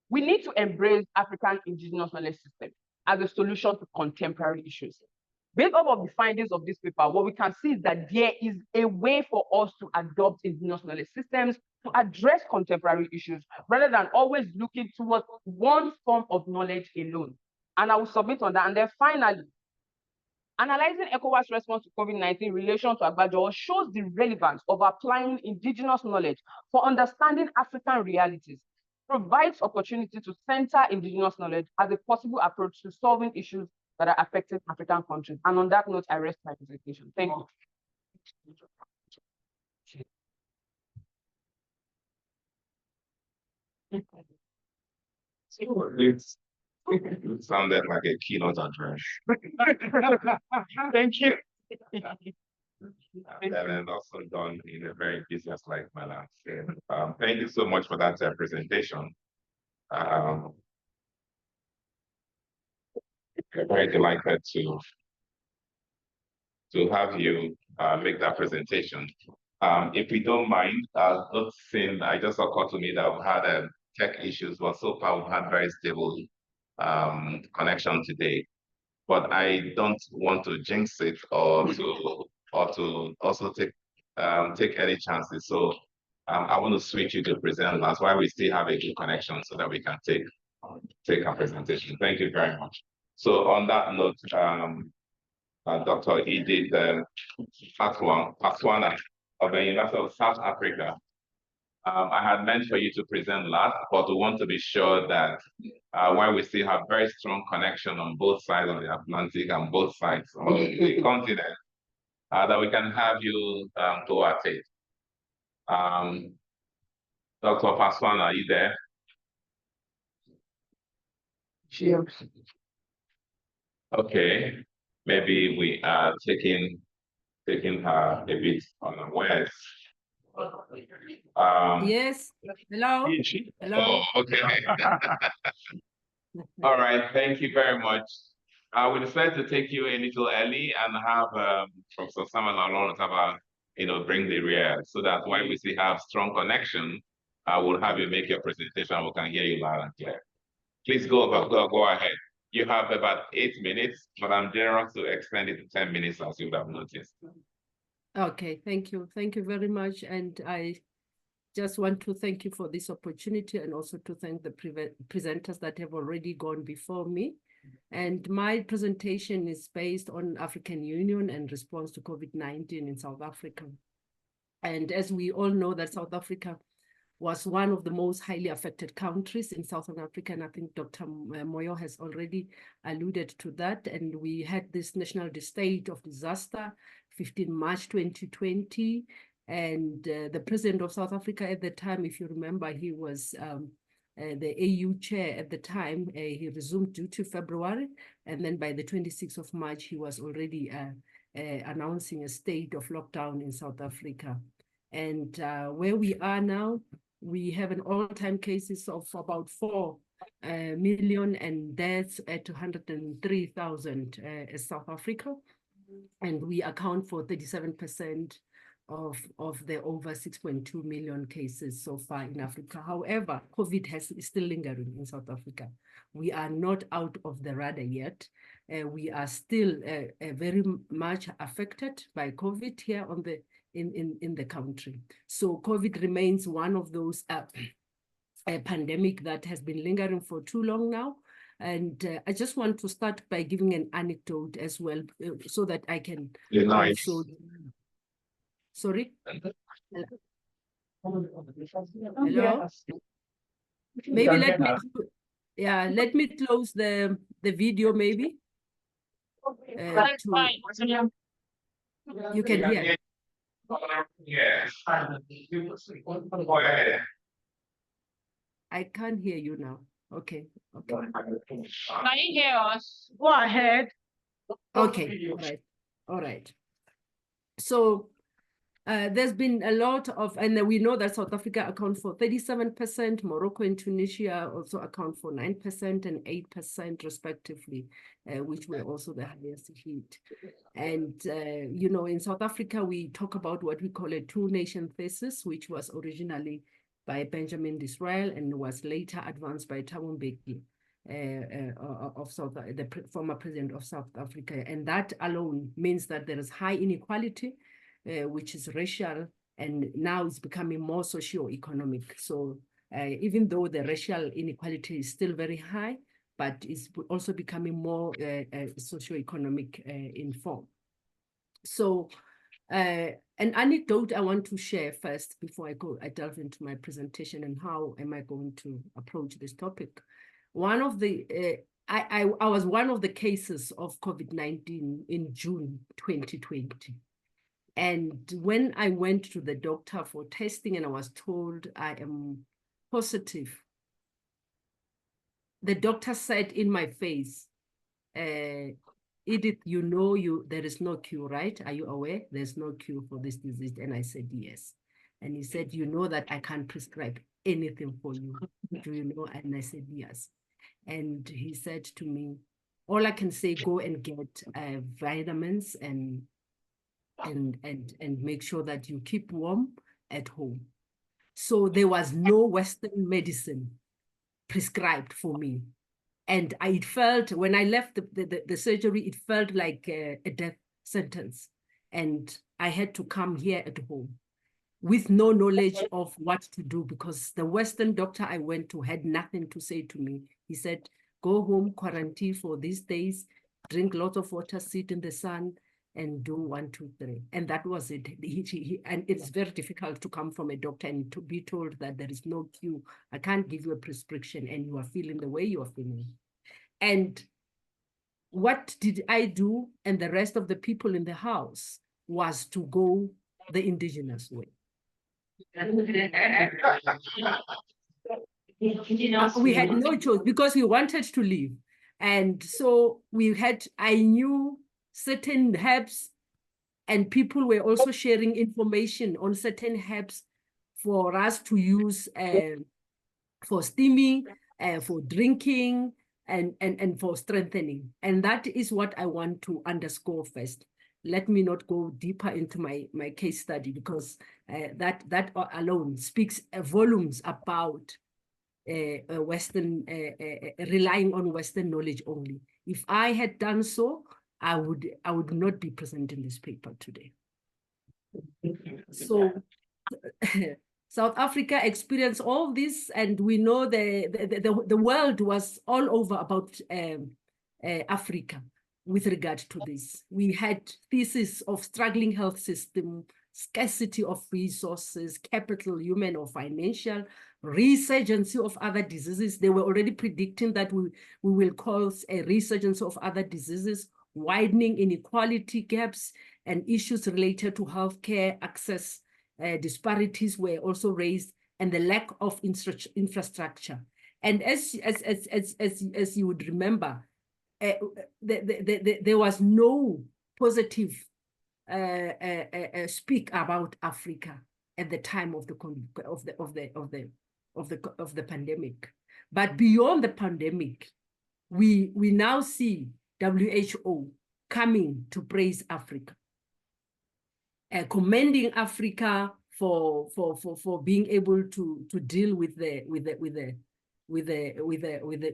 We need to embrace African indigenous knowledge system as a solution to contemporary issues. Based off of the findings of this paper, what we can see is that there is a way for us to adopt indigenous knowledge systems to address contemporary issues, rather than always looking towards one form of knowledge alone. And I will submit on that. And then finally, analyzing ECOWAS' response to COVID-19 in relation to Agbajowo shows the relevance of applying indigenous knowledge for understanding African realities, provides opportunity to center indigenous knowledge as a possible approach to solving issues that are affecting African countries. And on that note, I rest my presentation. Thank you. It sounded like a keynote address. Thank you. And also done in a very business-like manner. Thank you so much for that presentation. We're very delighted to have you make that presentation. If we don't mind, noticing, I just occurred to me that we had tech issues, but so far we've had very stable connection today. But I don't want to jinx it or to also take any chances. So I want to switch you to present last while we still have a good connection, so that we can take our presentation. Thank you very much. So on that note, Dr. Edith Paswana of the University of South Africa. I had meant for you to present last, but we want to be sure that while we still have very strong connection on both sides of the Atlantic and both sides of the continent, that we can have you go at it. Dr. Paswana, are you there? Sure. Okay, maybe we are taking her a bit unawares. Yes. Hello. Hello. Oh, okay. All right. Thank you very much. We decided to take you a little early and have Professor Samuel Alonotaba, bring the rear, so that when we still have strong connection, I will have you make your presentation. We can hear you loud and clear. Please go ahead. You have about 8 minutes, but I'm generous to extend it to 10 minutes, as you would have noticed. Okay, thank you. Thank you very much. And I just want to thank you for this opportunity and also to thank the presenters that have already gone before me. And my presentation is based on African Union and response to COVID-19 in South Africa. And as we all know that South Africa was one of the most highly affected countries in Southern Africa. And I think Dr. Moyo has already alluded to that. And we had this national state of disaster, 15 March 2020. And the president of South Africa at the time, if you remember, he was the AU chair at the time. He resumed duty February. And then by the 26th of March, he was already announcing a state of lockdown in South Africa. And where we are now, we have an all-time cases of about 4 million and deaths at 203,000 as South Africa. And we account for 37% of the over 6.2 million cases so far in Africa. However, COVID is still lingering in South Africa. We are not out of the radar yet. We are still very much affected by COVID here on the in the country. So COVID remains one of those a pandemic that has been lingering for too long now. And I just want to start by giving an anecdote as well, so that I can also... Sorry? Hello? Maybe let me... Yeah, let me close the video maybe. You can hear. Yeah. I can't hear you now. Okay. Okay. Can you hear us? Go ahead. Okay. All right. All right. So there's been a lot of, and we know that South Africa accounts for 37%, Morocco and Tunisia also account for 9% and 8% respectively, which were also the highest hit. And, you know, in South Africa, we talk about what we call a two-nation thesis, which was originally by Benjamin Disraeli and was later advanced by Thabo Mbeki, the former president of South Africa. And that alone means that there is high inequality, which is racial, and now it's becoming more socio-economic. So even though the racial inequality is still very high, but it's also becoming more socio-economic in form. So an anecdote I want to share first before I delve into my presentation and how am I going to approach this topic. One of the, I was one of the cases of COVID-19 in June 2020. And when I went to the doctor for testing and I was told I am positive, the doctor said in my face, Edith, you know there is no cure, right? Are you aware? There's no cure for this disease. And I said, yes. And he said, you know that I can't prescribe anything for you. Do you know? And I said, yes. And he said to me, all I can say, go and get vitamins and make sure that you keep warm at home. So there was no Western medicine prescribed for me. And I felt, when I left the surgery, it felt like a death sentence. And I had to come here at home with no knowledge of what to do, because the Western doctor I went to had nothing to say to me. He said, go home, quarantine for these days, drink lots of water, sit in the sun, and do 1, 2, 3. And that was it. And it's very difficult to come from a doctor and to be told that there is no cure. I can't give you a prescription and you are feeling the way you are feeling. And what did I do? And the rest of the people in the house was to go the indigenous way. We had no choice because we wanted to leave. And so I knew certain herbs, and people were also sharing information on certain herbs for us to use for steaming, for drinking, and for strengthening. And that is what I want to underscore first. Let me not go deeper into my case study, because that alone speaks volumes about Western, relying on Western knowledge only. If I had done so, I would not be presenting this paper today. So South Africa experienced all this, and we know the world was all over about Africa with regard to this. We had thesis of struggling health system, scarcity of resources, capital, human or financial, resurgence of other diseases. They were already predicting that we will cause a resurgence of other diseases, widening inequality gaps, and issues related to healthcare access. Disparities were also raised, and the lack of infrastructure. And as you would remember, there was no positive speak about Africa at the time of the pandemic. But beyond the pandemic, we now see WHO coming to praise Africa, commending Africa for being able to deal with the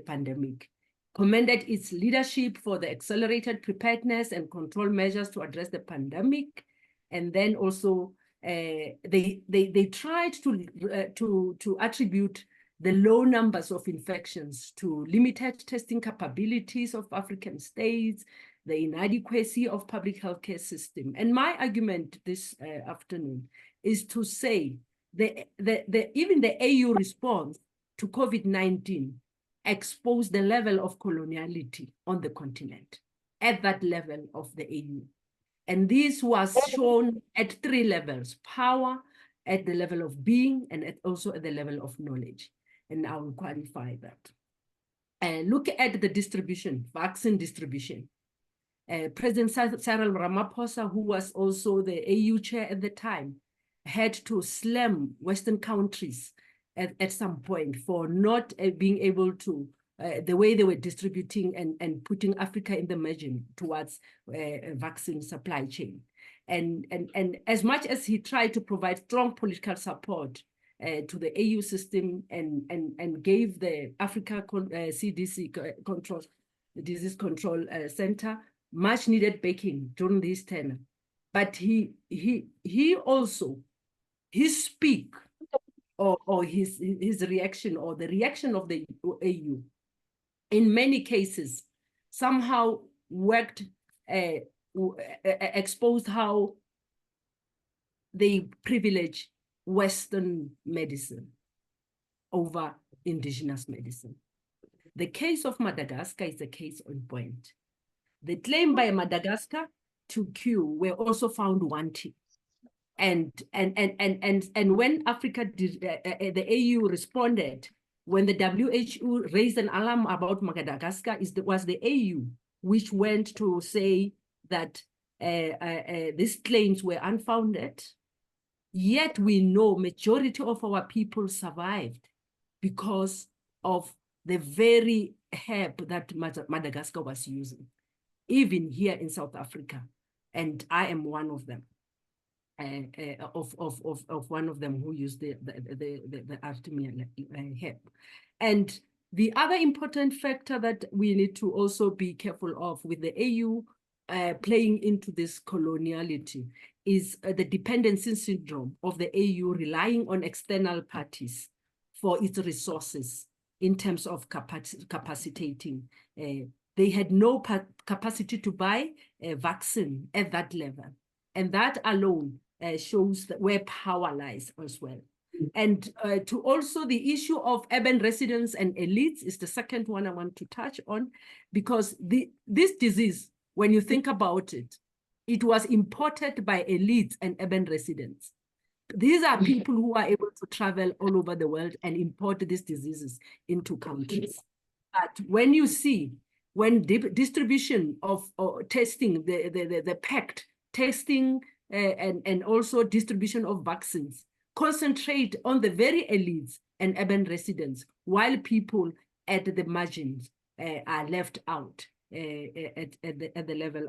pandemic, commended its leadership for the accelerated preparedness and control measures to address the pandemic, and then also they tried to attribute the low numbers of infections to limited testing capabilities of African states, the inadequacy of public healthcare system. And my argument this afternoon is to say even the AU response to COVID-19 exposed the level of coloniality on the continent at that level of the AU. And this was shown at 3 levels: power, at the level of being, and also at the level of knowledge. And I will qualify that. Look at the distribution, vaccine distribution. President Cyril Ramaphosa, who was also the AU chair at the time, had to slam Western countries at some point for not being able to, the way they were distributing and putting Africa in the margin towards a vaccine supply chain. And as much as he tried to provide strong political support to the AU system and gave the Africa CDC control, the Disease Control Center, much needed backing during this tenure. But he also, his speak or his reaction, or the reaction of the AU, in many cases, somehow worked, exposed how they privilege Western medicine over indigenous medicine. The case of Madagascar is a case on point. The claim by Madagascar to cure were also found wanting. And when Africa did, the AU responded, when the WHO raised an alarm about Madagascar, it was the AU which went to say that these claims were unfounded. Yet we know majority of our people survived because of the very herb that Madagascar was using, even here in South Africa. And I am one of them, of one of them who used the Artemia herb. And the other important factor that we need to also be careful of with the AU playing into this coloniality is the dependency syndrome of the AU relying on external parties for its resources in terms of capacitating. They had no capacity to buy a vaccine at that level. And that alone shows that where power lies as well. And to also the issue of urban residents and elites is the second one I want to touch on, because this disease, when you think about it, it was imported by elites and urban residents. These are people who are able to travel all over the world and import these diseases into countries. But when you see, when distribution of testing, the packed testing and also distribution of vaccines concentrate on the very elites and urban residents, while people at the margins are left out at the level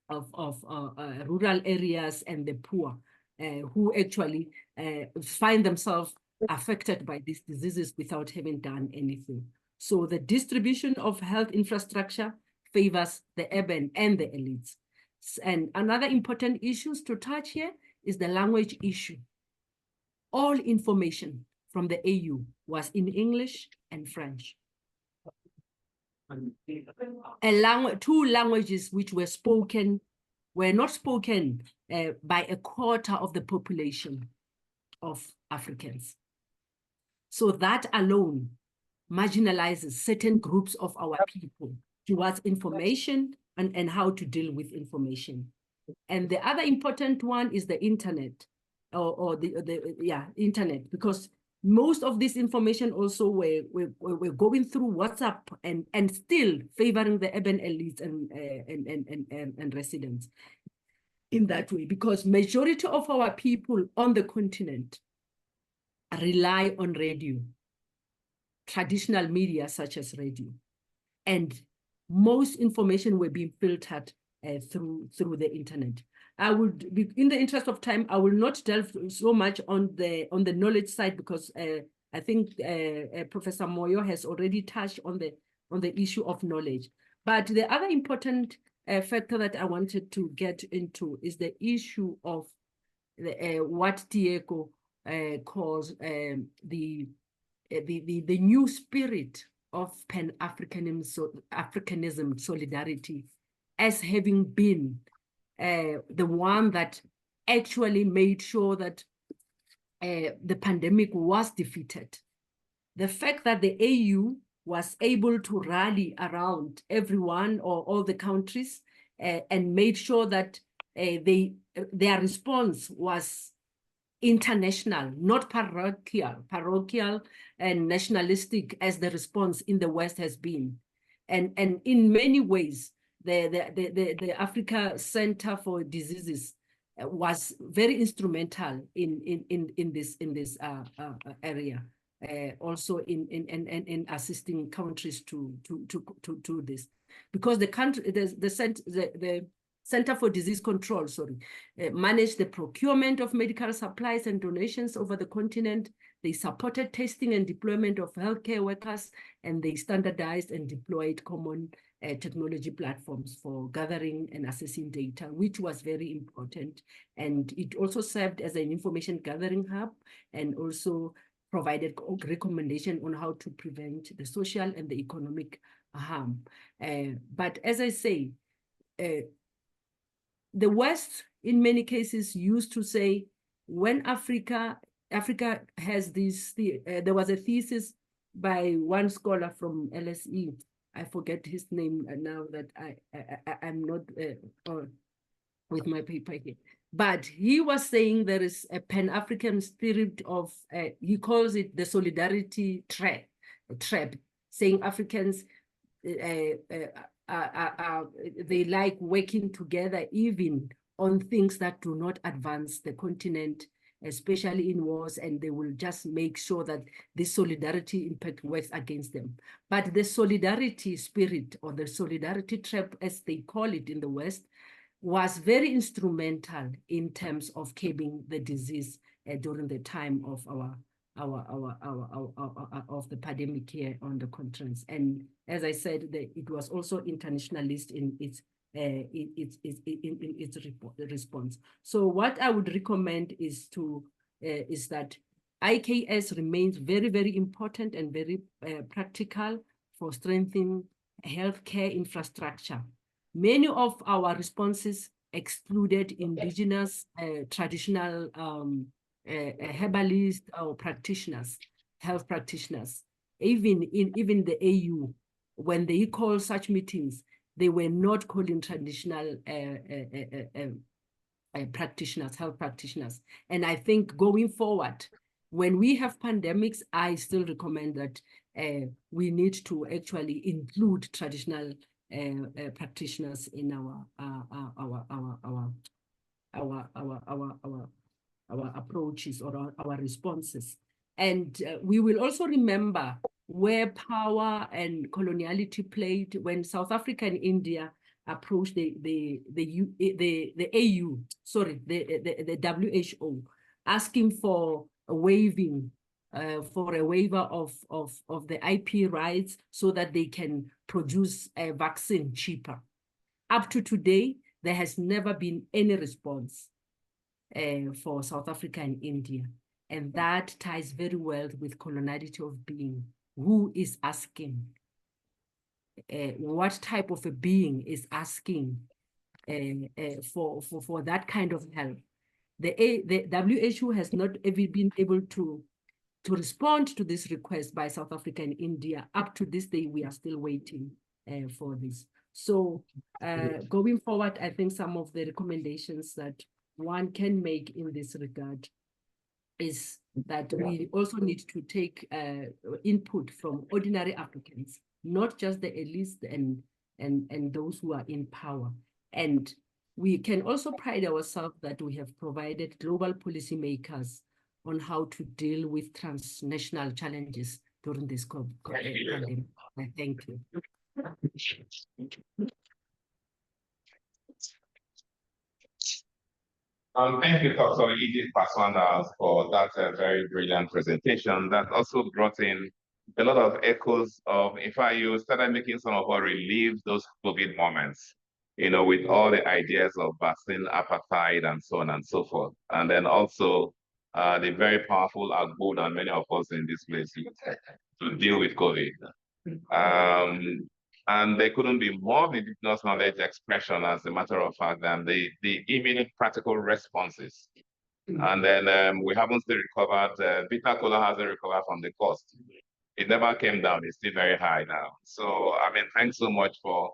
of rural areas and the poor, who actually find themselves affected by these diseases without having done anything. So the distribution of health infrastructure favors the urban and the elites. And another important issues to touch here is the language issue. All information from the AU was in English and French. Two languages which were not spoken by a quarter of the population of Africans. So that alone marginalizes certain groups of our people towards information and how to deal with information. And the other important one is the internet, or the internet, because most of this information also we're going through WhatsApp and still favoring the urban elites and residents in that way, because majority of our people on the continent rely on radio, traditional media such as radio, and most information were being filtered through the internet. I would be, in the interest of time, I will not delve so much on the knowledge side, because I think Professor Moyo has already touched on the issue of knowledge. But the other important factor that I wanted to get into is the issue of what Diego calls the new spirit of Pan-Africanism solidarity, as having been the one that actually made sure that the pandemic was defeated. The fact that the AU was able to rally around everyone or all the countries and made sure that their response was international, not parochial and nationalistic as the response in the West has been. And in many ways, the Africa Center for Diseases was very instrumental in this area, also in assisting countries to this, because the Center for Disease Control, managed the procurement of medical supplies and donations over the continent. They supported testing and deployment of healthcare workers, and they standardized and deployed common technology platforms for gathering and assessing data, which was very important. And it also served as an information gathering hub, and also provided recommendation on how to prevent the social and the economic harm. But as I say, the West, in many cases, used to say, when Africa has this, there was a thesis by one scholar from LSE, I forget his name now that I'm not with my paper here, but he was saying there is a Pan-African spirit of, he calls it the solidarity trap, saying Africans, they like working together even on things that do not advance the continent, especially in wars, and they will just make sure that this solidarity impact works against them. But the solidarity spirit, or the solidarity trap, as they call it in the West, was very instrumental in terms of curbing the disease during the time of of the pandemic here on the continent. And as I said, it was also internationalist in its response. So what I would recommend is that IKS remains very, very important and very practical for strengthening healthcare infrastructure. Many of our responses excluded indigenous traditional herbalists or practitioners, health practitioners. Even the AU, when they call such meetings, they were not calling traditional practitioners, health practitioners. And I think going forward, when we have pandemics, I still recommend that we need to actually include traditional practitioners in our approaches or our responses. And we will also remember where power and coloniality played when South Africa and India approached the AU, sorry, the WHO, asking for a waiver of the IP rights so that they can produce a vaccine cheaper. Up to today, there has never been any response for South Africa and India. And that ties very well with coloniality of being. Who is asking? What type of a being is asking for that kind of help? The WHO has not ever been able to respond to this request by South Africa and India. Up to this day, we are still waiting for this. So going forward, I think some of the recommendations that one can make in this regard is that we also need to take input from ordinary Africans, not just the elites and those who are in power. And we can also pride ourselves that we have provided global policymakers on how to deal with transnational challenges during this pandemic. Thank you. Thank you, Dr. Edith Paswanda, for that very brilliant presentation. That also brought in a lot of echoes of, in fact, you started making some of us relive those COVID moments, you know, with all the ideas of vaccine apartheid and so on and so forth. And then also the very powerful Agbajowo and many of us in this place to deal with COVID. And there couldn't be more of indigenous knowledge expression, as a matter of fact, than the immediate practical responses. And then we haven't still recovered, bitter cola hasn't recovered from the cost. It never came down, it's still very high now. So, I mean, thanks so much for,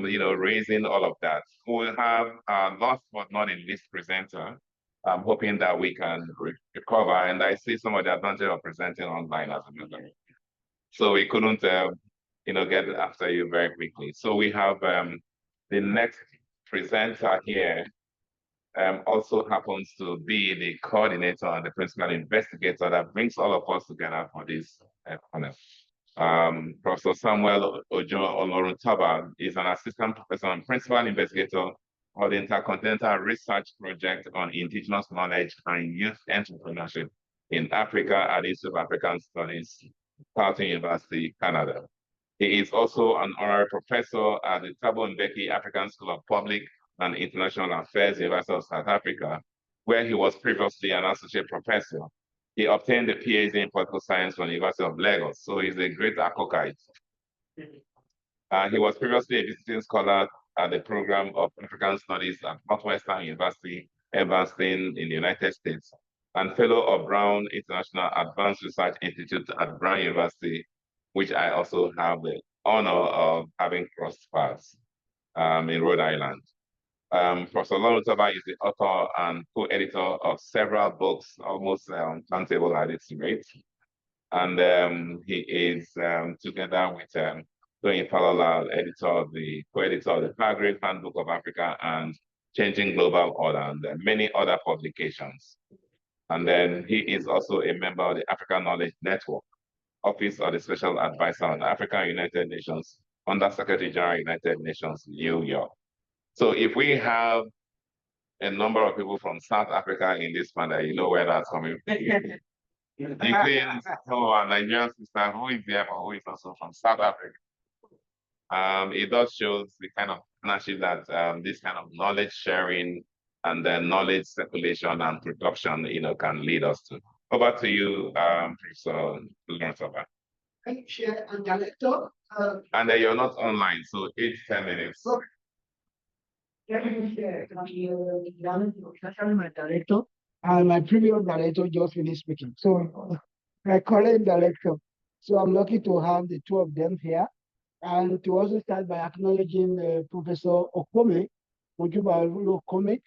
you know, raising all of that. We'll have our last but not least presenter. I'm hoping that we can recover, and I see some of the advantage of presenting online as a matter. So we couldn't, you know, get after you very quickly. So we have the next presenter here also happens to be the coordinator and the principal investigator that brings all of us together for this panel. Professor Samuel Ojo Oloruntoba is an assistant professor and principal investigator of the Intercontinental Research Project on Indigenous Knowledge and Youth Entrepreneurship in Africa at the Institute of African Studies, Carleton University, Canada. He is also an honorary professor at the Thabo Mbeki African School of Public and International Affairs, University of South Africa, where he was previously an associate professor. He obtained a PhD in political science from the University of Lagos, so he's a great Akokite. He was previously a visiting scholar at the Program of African Studies at Northwestern University, Evanston in the United States, and fellow of Brown International Advanced Research Institute at Brown University, which I also have the honor of having crossed paths in Rhode Island. Professor Oloruntoba is the author and co-editor of several books, almost countable at its rate. And he is, together with Tony Falola, co-editor of the Margaret Handbook of Africa and Changing Global Order, and many other publications. And then he is also a member of the African Knowledge Network, Office of the Special Advisor on Africa United Nations, Under Secretary General United Nations, New York. So if we have a number of people from South Africa in this panel, you know where that's coming from. Including our Nigerian sister who is there, but who is also from South Africa. It does show the kind of partnership that this kind of knowledge sharing and then knowledge circulation and production, you know, can lead us to. Over to you, Professor Oloruntoba. Can you share a director? And you're not online, so 8-10 minutes. Okay. Let me share. I'm my director, and my previous director just finished speaking. So my current director. So I'm lucky to have the two of them here, and to also start by acknowledging Professor Okome, Ojuba Okome.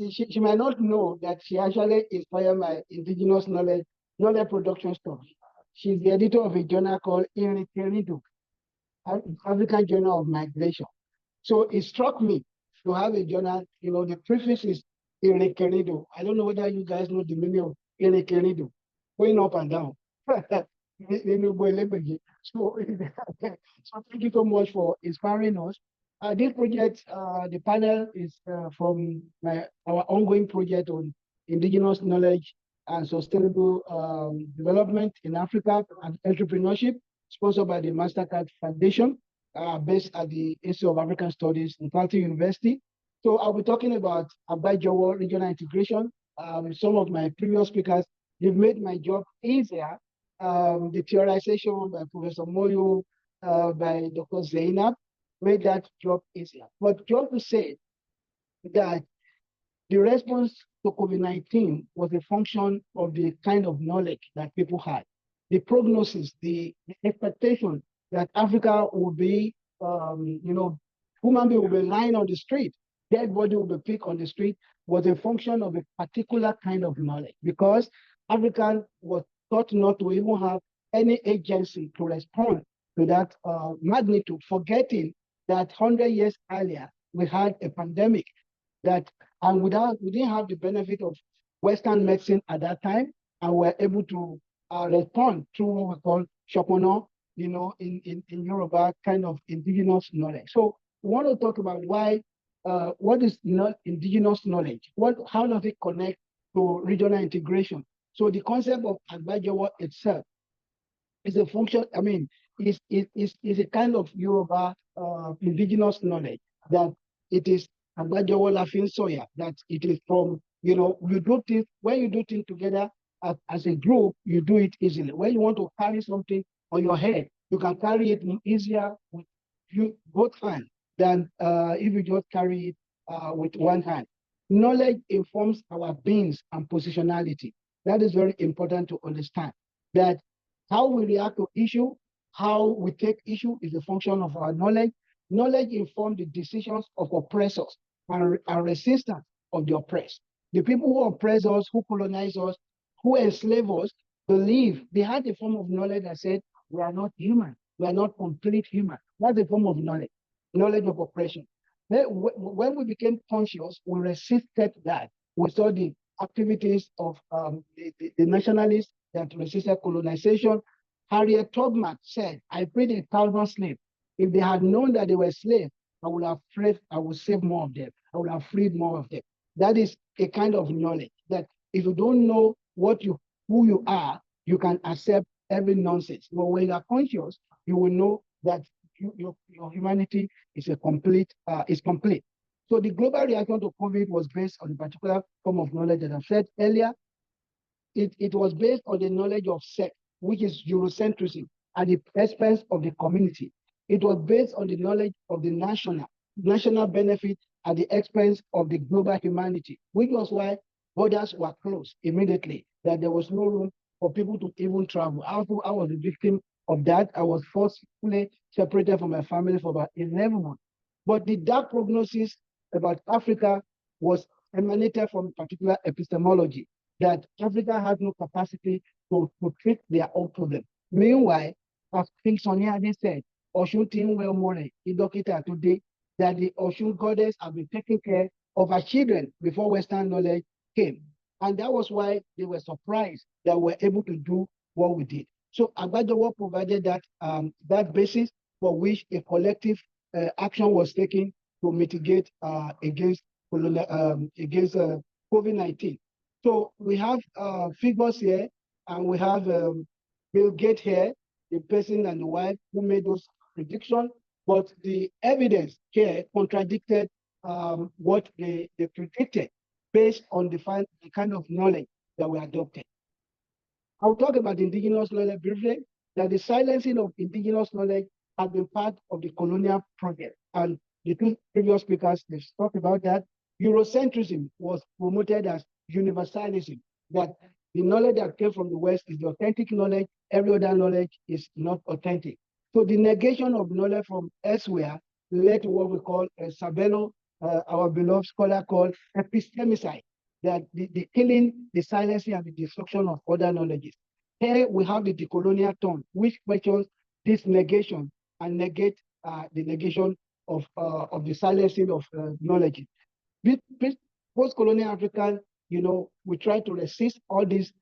She might not know that she actually inspired my indigenous knowledge production stuff. She's the editor of a journal called Indigenous, African Journal of Migration. So it struck me to have a journal, you know, the preface is Irekerido. I don't know whether you guys know the meaning of Irekerido, going up and down. So, so thank you so much for inspiring us. This project, the panel is from our ongoing project on indigenous knowledge and sustainable development in Africa and entrepreneurship, sponsored by the Mastercard Foundation, based at the Institute of African Studies in Carleton University, So I'll be talking about Agbajowo regional integration. Some of my previous speakers, they've made my job easier. The theorization by Professor Moyo, by Dr. Zainab, made that job easier. But just to say that the response to COVID-19 was a function of the kind of knowledge that people had. The prognosis, the expectation that Africa will be, human being will be lying on the street, dead body will be picked on the street, was a function of a particular kind of knowledge, because African was thought not to even have any agency to respond to that magnitude, forgetting that 100 years earlier, we had a pandemic that, and we didn't have the benefit of Western medicine at that time, and we're able to respond through what we call Shopono, in Yoruba, kind of indigenous knowledge. So we want to talk about why, what is indigenous knowledge? How does it connect to regional integration? So the concept of Agbajowo itself is a function, is a kind of Yoruba indigenous knowledge that it is Agbajowo Lafin Soya, that it is from, you do things, when you do things together as a group, you do it easily. When you want to carry something on your head, you can carry it easier with both hands than if you just carry it with one hand. Knowledge informs our beings and positionality. That is very important to understand, that how we react to issue, how we take issue is a function of our knowledge. Knowledge informs the decisions of oppressors and resistance of the oppressed. The people who oppress us, who colonize us, who enslave us, believe they had a form of knowledge that said, we are not human, we are not complete human. That's a form of knowledge of oppression. When we became conscious, we resisted that. We saw the activities of the nationalists that resisted colonization. Harriet Tubman said, I freed 1,000 slaves. If they had known that they were slaves, I would save more of them. I would have freed more of them. That is a kind of knowledge that if you don't know who you are, you can accept every nonsense. But when you are conscious, you will know that your humanity is complete. So the global reaction to COVID was based on a particular form of knowledge that I said earlier. It was based on the knowledge of sex, which is Eurocentrism, at the expense of the community. It was based on the knowledge of the national benefit at the expense of the global humanity, which was why borders were closed immediately, that there was no room for people to even travel. I was a victim of that. I was forcibly separated from my family for about 11 months. But the dark prognosis about Africa was emanated from a particular epistemology, that Africa has no capacity to treat their own problem. Meanwhile, as King Sonia said, Oshun Tinwe More, Idokita today, that the Oshun goddess have been taking care of her children before Western knowledge came. And that was why they were surprised that we were able to do what we did. So Agbajowo provided that basis for which a collective action was taken to mitigate against COVID-19. So we have figures here, and we have Bill Gates here, the person and the wife who made those predictions, but the evidence here contradicted what they predicted based on the kind of knowledge that we adopted. I'll talk about indigenous knowledge briefly, that the silencing of indigenous knowledge has been part of the colonial project. And the two previous speakers, they've talked about that. Eurocentrism was promoted as universalism, that the knowledge that came from the West is the authentic knowledge, every other knowledge is not authentic. So the negation of knowledge from elsewhere led to what we call Sabelo, our beloved scholar, called epistemicide, that the killing, the silencing, and the destruction of other knowledges. Here we have the decolonial tone, which questions this negation and negate the negation of the silencing of knowledge. Post-colonial African, we try to resist all this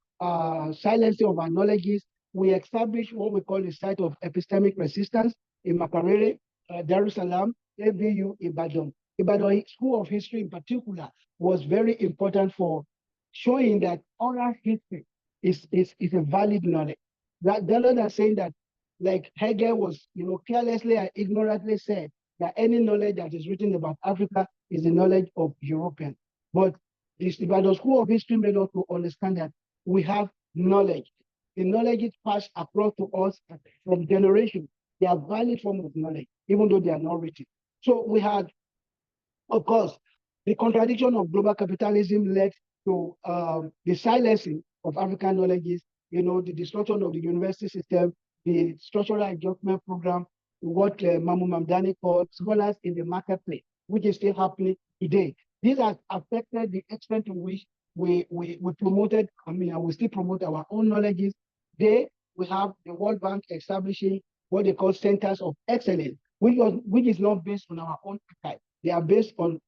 silencing of our knowledges. We establish what we call the site of epistemic resistance in Makerere, Dar es Salaam, ABU, Ibadan. Ibadan School of History in particular was very important for showing that oral history is a valid knowledge. Rather than saying that, like Hegel was, carelessly and ignorantly said that any knowledge that is written about Africa is the knowledge of Europeans. But the School of History made us to understand that we have knowledge. The knowledge is passed across to us from generations. They are valid form of knowledge, even though they are not written. So we had, of course, the contradiction of global capitalism led to the silencing of African knowledges, the destruction of the university system, the structural adjustment program, what Mamu Mamdani called scholars in the marketplace, which is still happening today. These have affected the extent to which we promoted, and we still promote our own knowledges. We have the World Bank establishing what they call centers of excellence, which is not based on our own archive. They are based on,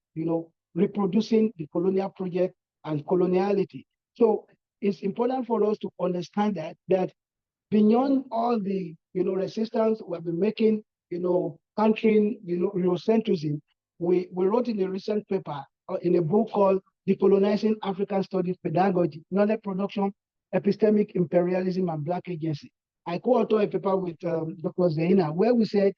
reproducing the colonial project and coloniality. So it's important for us to understand that beyond all the, resistance we have been making, countering, Eurocentrism, we wrote in a recent paper, in a book called Decolonizing African Studies Pedagogy, Knowledge Production, Epistemic Imperialism and Black Agency. I co-authored a paper with Dr. Zeina, where we said,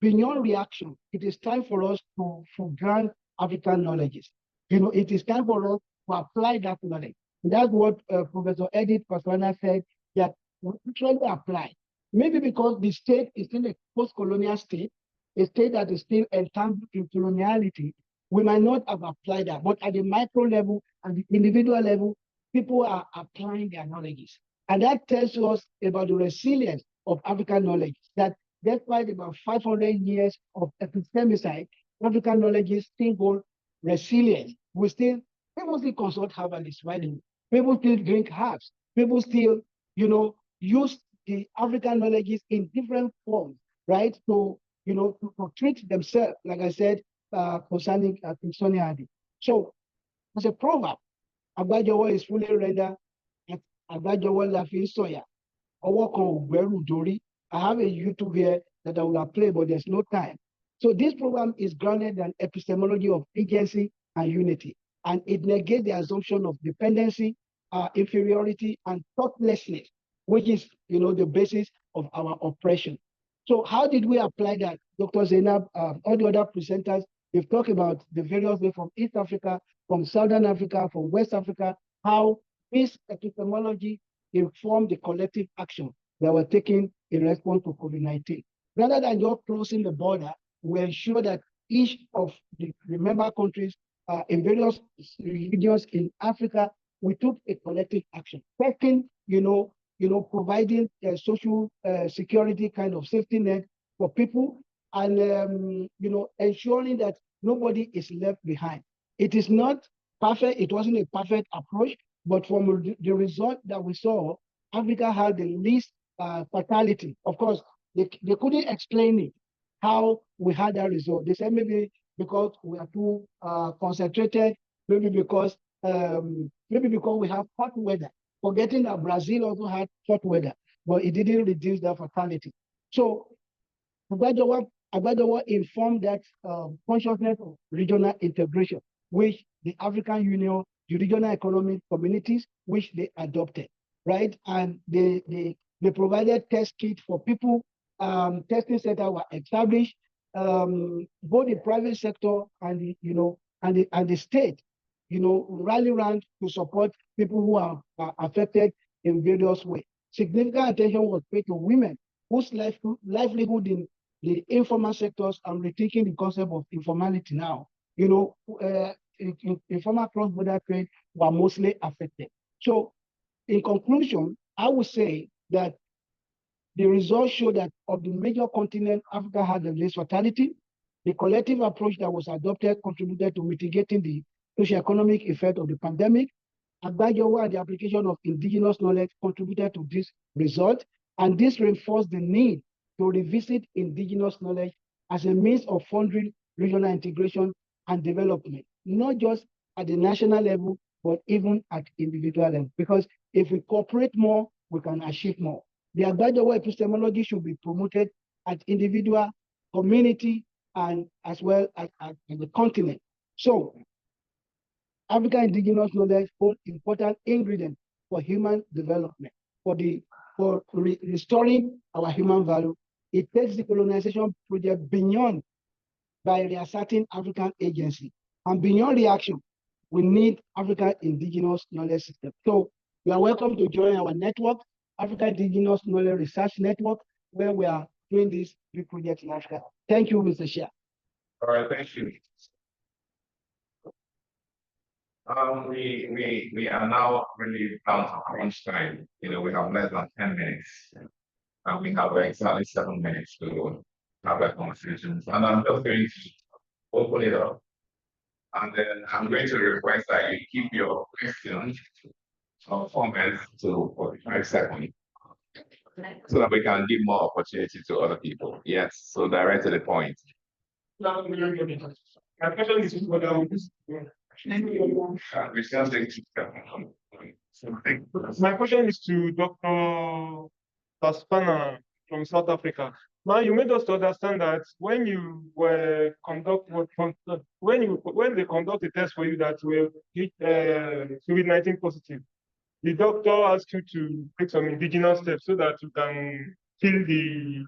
beyond reaction, it is time for us to grant African knowledges. It is time for us to apply that knowledge. And that's what Professor Edith Paswana said, that we actually apply. Maybe because the state is still a post-colonial state, a state that is still entangled in coloniality, we might not have applied that. But at the micro level and the individual level, people are applying their knowledges. And that tells us about the resilience of African knowledge, that despite about 500 years of epistemicide, African knowledge is still hold resilience. People still consult herbalists, right? People still drink herbs. People still, use the African knowledges in different forms, right? To treat themselves, like I said, concerning Smithsonian. So, as a proverb, Agbajowo is fully rendered at Agbajowo Lafi Soya. I have a YouTube here that I will play, but there's no time. So this program is grounded in epistemology of agency and unity, and it negates the assumption of dependency, inferiority, and thoughtlessness, which is, the basis of our oppression. So how did we apply that? Dr. Zainab, all the other presenters, they've talked about the various ways from East Africa, from Southern Africa, from West Africa, how this epistemology informed the collective action that were taken in response to COVID-19. Rather than just closing the border, we ensure that each of the member countries in various regions in Africa, we took a collective action. Second, providing a social security kind of safety net for people, and ensuring that nobody is left behind. It is not perfect. It wasn't a perfect approach, but from the result that we saw, Africa had the least fatality. Of course, they couldn't explain it, how we had that result. They said maybe because we are too concentrated, maybe because we have hot weather, forgetting that Brazil also had hot weather, but it didn't reduce the fatality. So Agbajowo informed that consciousness of regional integration, which the African Union, the regional economic communities, which they adopted, right? And they provided test kits for people. Testing centers were established. Both the private sector and the state, rally around to support people who are affected in various ways. Significant attention was paid to women whose livelihood in the informal sectors. I'm rethinking the concept of informality now. Informal cross-border trade were mostly affected. So, in conclusion, I would say that the results show that of the major continent, Africa had the least fatality. The collective approach that was adopted contributed to mitigating the socio-economic effect of the pandemic. Agbajowo and the application of indigenous knowledge contributed to this result, and this reinforced the need to revisit indigenous knowledge as a means of funding regional integration and development, not just at the national level, but even at individual level. Because if we cooperate more, we can achieve more. The Agbajowo epistemology should be promoted at individual, community, and as well as at the continent. So, African indigenous knowledge holds important ingredients for human development, for restoring our human value. It takes the colonization project beyond by reasserting African agency. And beyond reaction, we need African Indigenous Knowledge System. So you are welcome to join our network, African Indigenous Knowledge Research Network, where we are doing this big project in Africa. Thank you, Mr. Chair. All right, thank you. We are now really down to crunch time. You know, we have less than 10 minutes, and we have exactly 7 minutes to have a conversation. And I'm just going to open it up, and then I'm going to request that you keep your questions or comments to 45 seconds, so that we can give more opportunity to other people. Yes, so direct to the point. My question is My question is to Dr. Taspana from South Africa. Now, you made us to understand that when you were when they conduct a test for you that will hit COVID-19 positive, the doctor asked you to take some indigenous steps so that you can kill the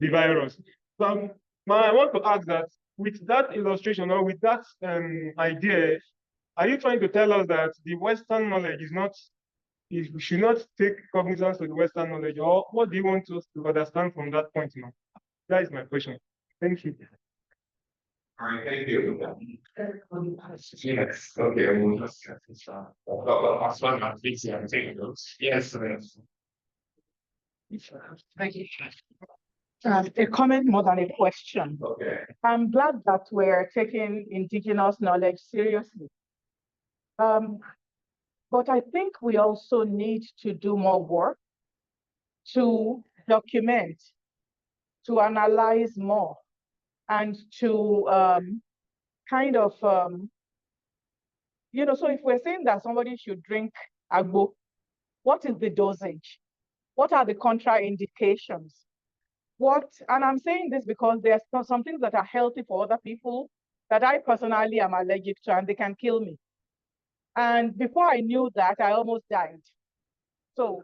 virus. So I want to ask that with that illustration or with that idea, are you trying to tell us that the Western knowledge is not, we should not take cognizance of the Western knowledge, or what do you want us to understand from that point now? That is my question. Thank you. All right, thank you. Yes, okay, we'll just get this Yes, Thank you. A comment more than a question. okay. I'm glad that we're taking indigenous knowledge seriously. But I think we also need to do more work to document, to analyze more, and to so if we're saying that somebody should drink agbo, what is the dosage? What are the contraindications? And I'm saying this because there's some things that are healthy for other people that I personally am allergic to, and they can kill me. And before I knew that, I almost died. So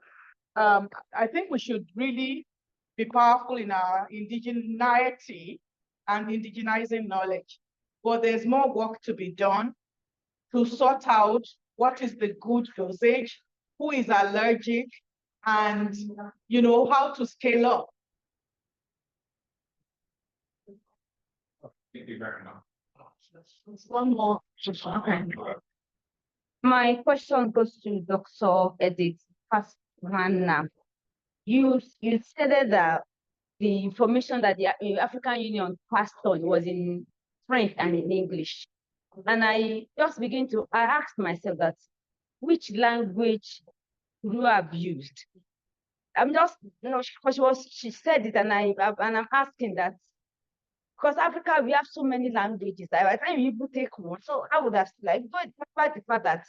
I think we should really be powerful in our indigeneity and indigenizing knowledge. But there's more work to be done to sort out what is the good dosage, who is allergic, and how to scale up. Thank you very much. One more. My question goes to Dr. Edith Pastrana. You stated that the information that the African Union passed on was in French and in English. And I asked myself that, which language would you have used? I'm just, she said it, and I'm asking that, because Africa, we have so many languages. By the time you take one, so I would have despite the fact that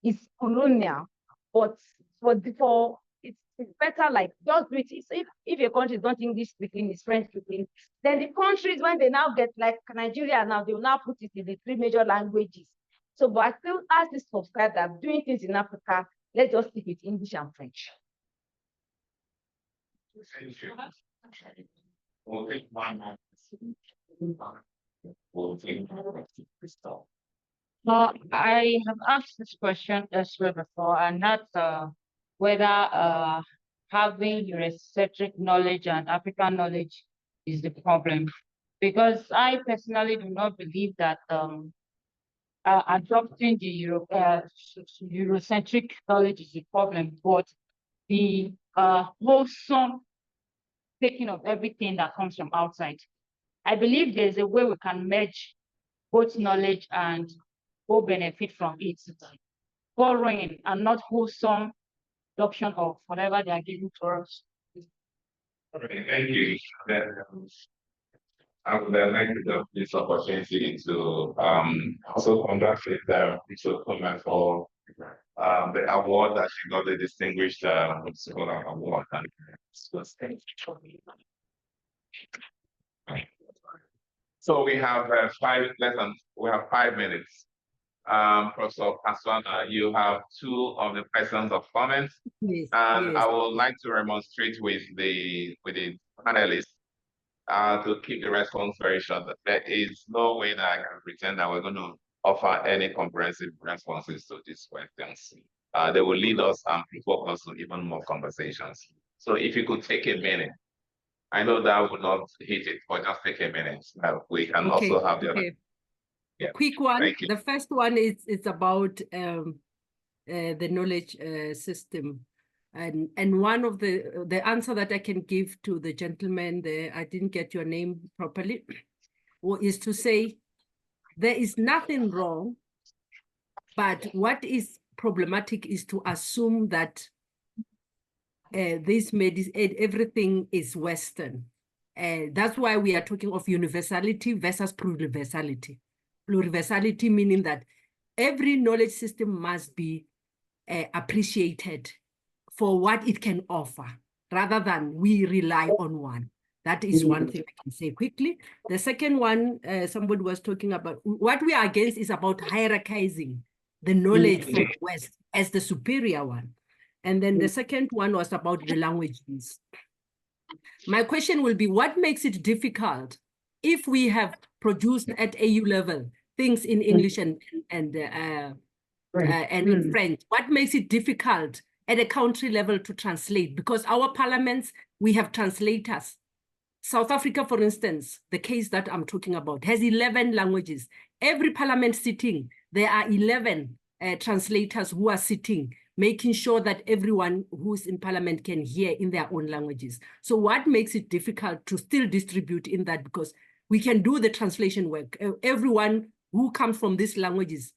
it's colonial, but it's better just do it. If your country is not English speaking, it's French speaking, then the countries, when they now get like Nigeria now, they will now put it in the 3 major languages. So, but I still ask this subscriber, doing things in Africa, let's just stick with English and French. Thank you. We'll take one more. I have asked this question elsewhere before, and that's whether having Eurocentric knowledge and African knowledge is the problem. Because I personally do not believe that adopting the Eurocentric knowledge is the problem, but the wholesome taking of everything that comes from outside. I believe there's a way we can merge both knowledge and both benefit from it. Borrowing and not wholesome adoption of whatever they are giving to us. Okay, thank you. I would like to take this opportunity to also congratulate the comment for the award that she got, the Distinguished Scholar Award. So we have 5 minutes. Professor Pastrana, you have 2 of the questions of comments, Yes, and yes. I would like to remonstrate with the panelists To keep the response very short, there is no way that I can pretend that we're going to offer any comprehensive responses to these questions. They will lead us and provoke us to even more conversations. So if you could take a minute, I know that would not hit it, but just take a minute. We can also have the other. Yeah. Quick one. Thank you. The first one is about the knowledge system. And one of the answer that I can give to the gentleman there, I didn't get your name properly, is to say there is nothing wrong, but what is problematic is to assume that everything is Western. That's why we are talking of universality versus pluriversality. Pluriversality meaning that every knowledge system must be appreciated for what it can offer, rather than we rely on one. That is one thing I can say quickly. The second one, somebody was talking about, what we are against is about hierarchizing the knowledge from the West as the superior one. And then the second one was about the languages. My question will be, what makes it difficult if we have produced at AU level things in English and in French? What makes it difficult at a country level to translate? Because our parliaments, we have translators. South Africa, for instance, the case that I'm talking about, has 11 languages. Every parliament sitting, there are 11 translators who are sitting, making sure that everyone who's in parliament can hear in their own languages. So what makes it difficult to still distribute in that? Because we can do the translation work. Everyone who comes from these languages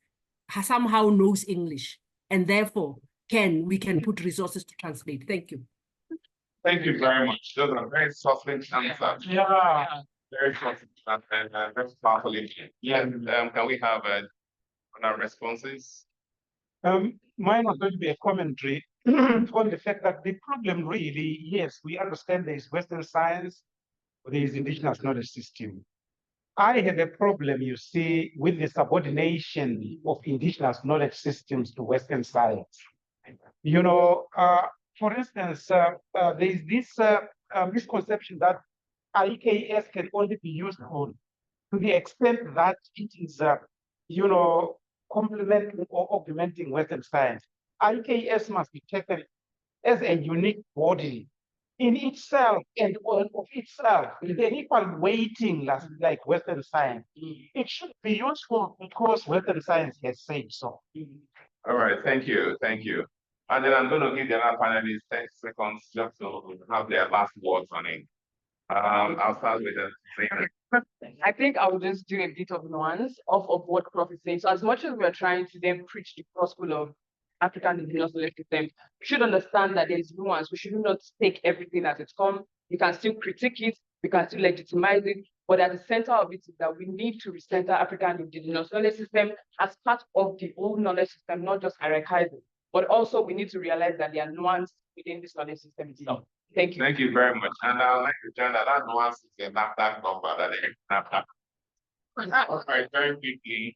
somehow knows English, and therefore we can put resources to translate. Thank you. Thank you very much. Those are very succinct answers. Yeah. Very succinct and very powerfully. Yeah. Can we have other responses? Mine was going to be a commentary on the fact that the problem really, yes, we understand there is Western science, there is indigenous knowledge system. I have a problem, you see, with the subordination of indigenous knowledge systems to Western science. You know, for instance, there is this misconception that IKS can only be used on to the extent that it is, you know, complementing or augmenting Western science. IKS must be taken as a unique body in itself and of itself, with an equal weighting like Western science. It should be useful because Western science has said so. All right, thank you, thank you. And then I'm going to give the other panelists 10 seconds just to have their last words on it. I'll start with the I think I will just do a bit of nuance of what Prof is saying. So as much as we're trying to then preach the gospel of African indigenous knowledge systems, we should understand that there's nuance. We should not take everything as it comes. You can still critique it, we can still legitimize it, but at the center of it is that we need to recenter African indigenous knowledge system as part of the whole knowledge system, not just hierarchize it. But also we need to realize that there are nuances within this knowledge system itself. Thank you. Thank you very much. And I'd like to join that nuance is a NAFDAC number that they NAFDAC. All right, very quickly,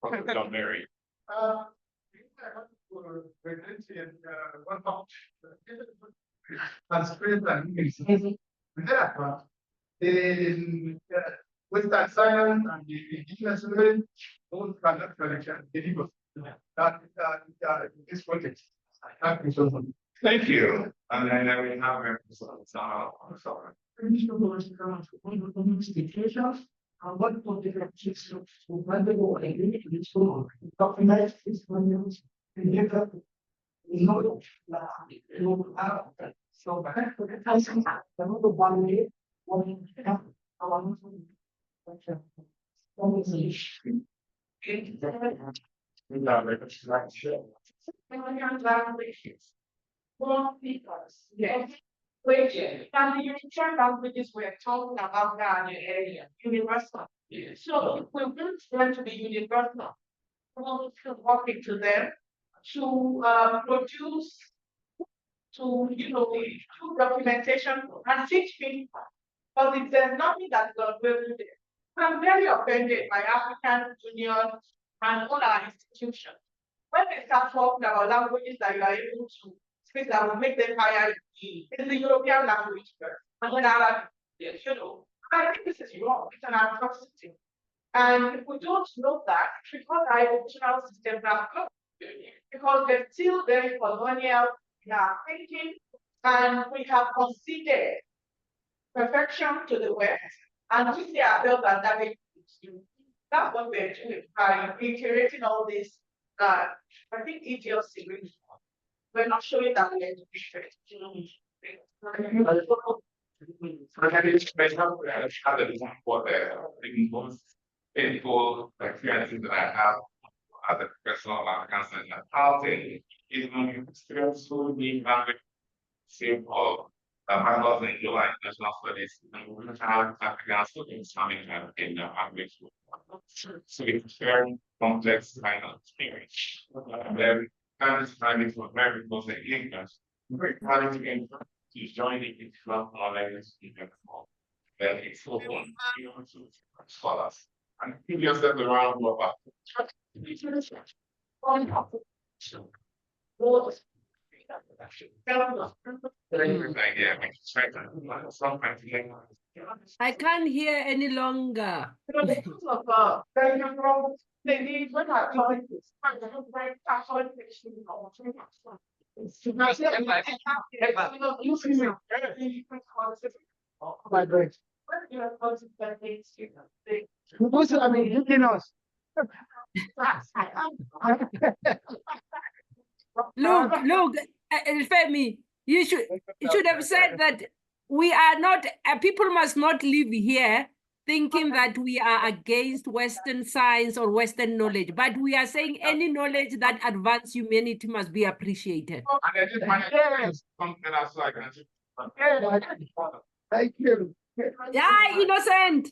Professor John Mary. In Western science and the indigenous knowledge, those cannot deliver that this project. Thank you. And then we have and what the differences of wonderful and useful documents is knowledge. So back to the time, another one day, one yes. Which and the European languages we're talking about now in the area, universal. So if we want them to be universal, we want to work to them to produce, to do documentation and teach people. But if there's nothing that's going to do there, I'm very offended by African Union and all our institutions. When they start talking about languages that you are able to speak that will make them higher, it's the European language first, and then Arabic. Yes, I think this is wrong. It's an atrocity. And we don't know that because our educational systems are closed, because they're still very colonial in our thinking, and we have conceded perfection to the West, and we see ourselves as damaged. That's what we're doing by reiterating all this. I think idiocy. We're not showing that we're different. Painful experiences that I have as a professional of African studies and housing is an experience who being language same of bachelor's in global international studies and women have African students coming in the language. So it's very complex kind of experience. Very time it was very close to English. Very hard to get to join the international language speaker. Then it's so fun, to scholars. And give yourself a round of applause. I can't hear any longer. Indigenous. Look, Femi, you should have said that we are not, people must not live here thinking that we are against Western science or Western knowledge, but we are saying any knowledge that advances humanity must be appreciated. Thank you. Yeah, innocent.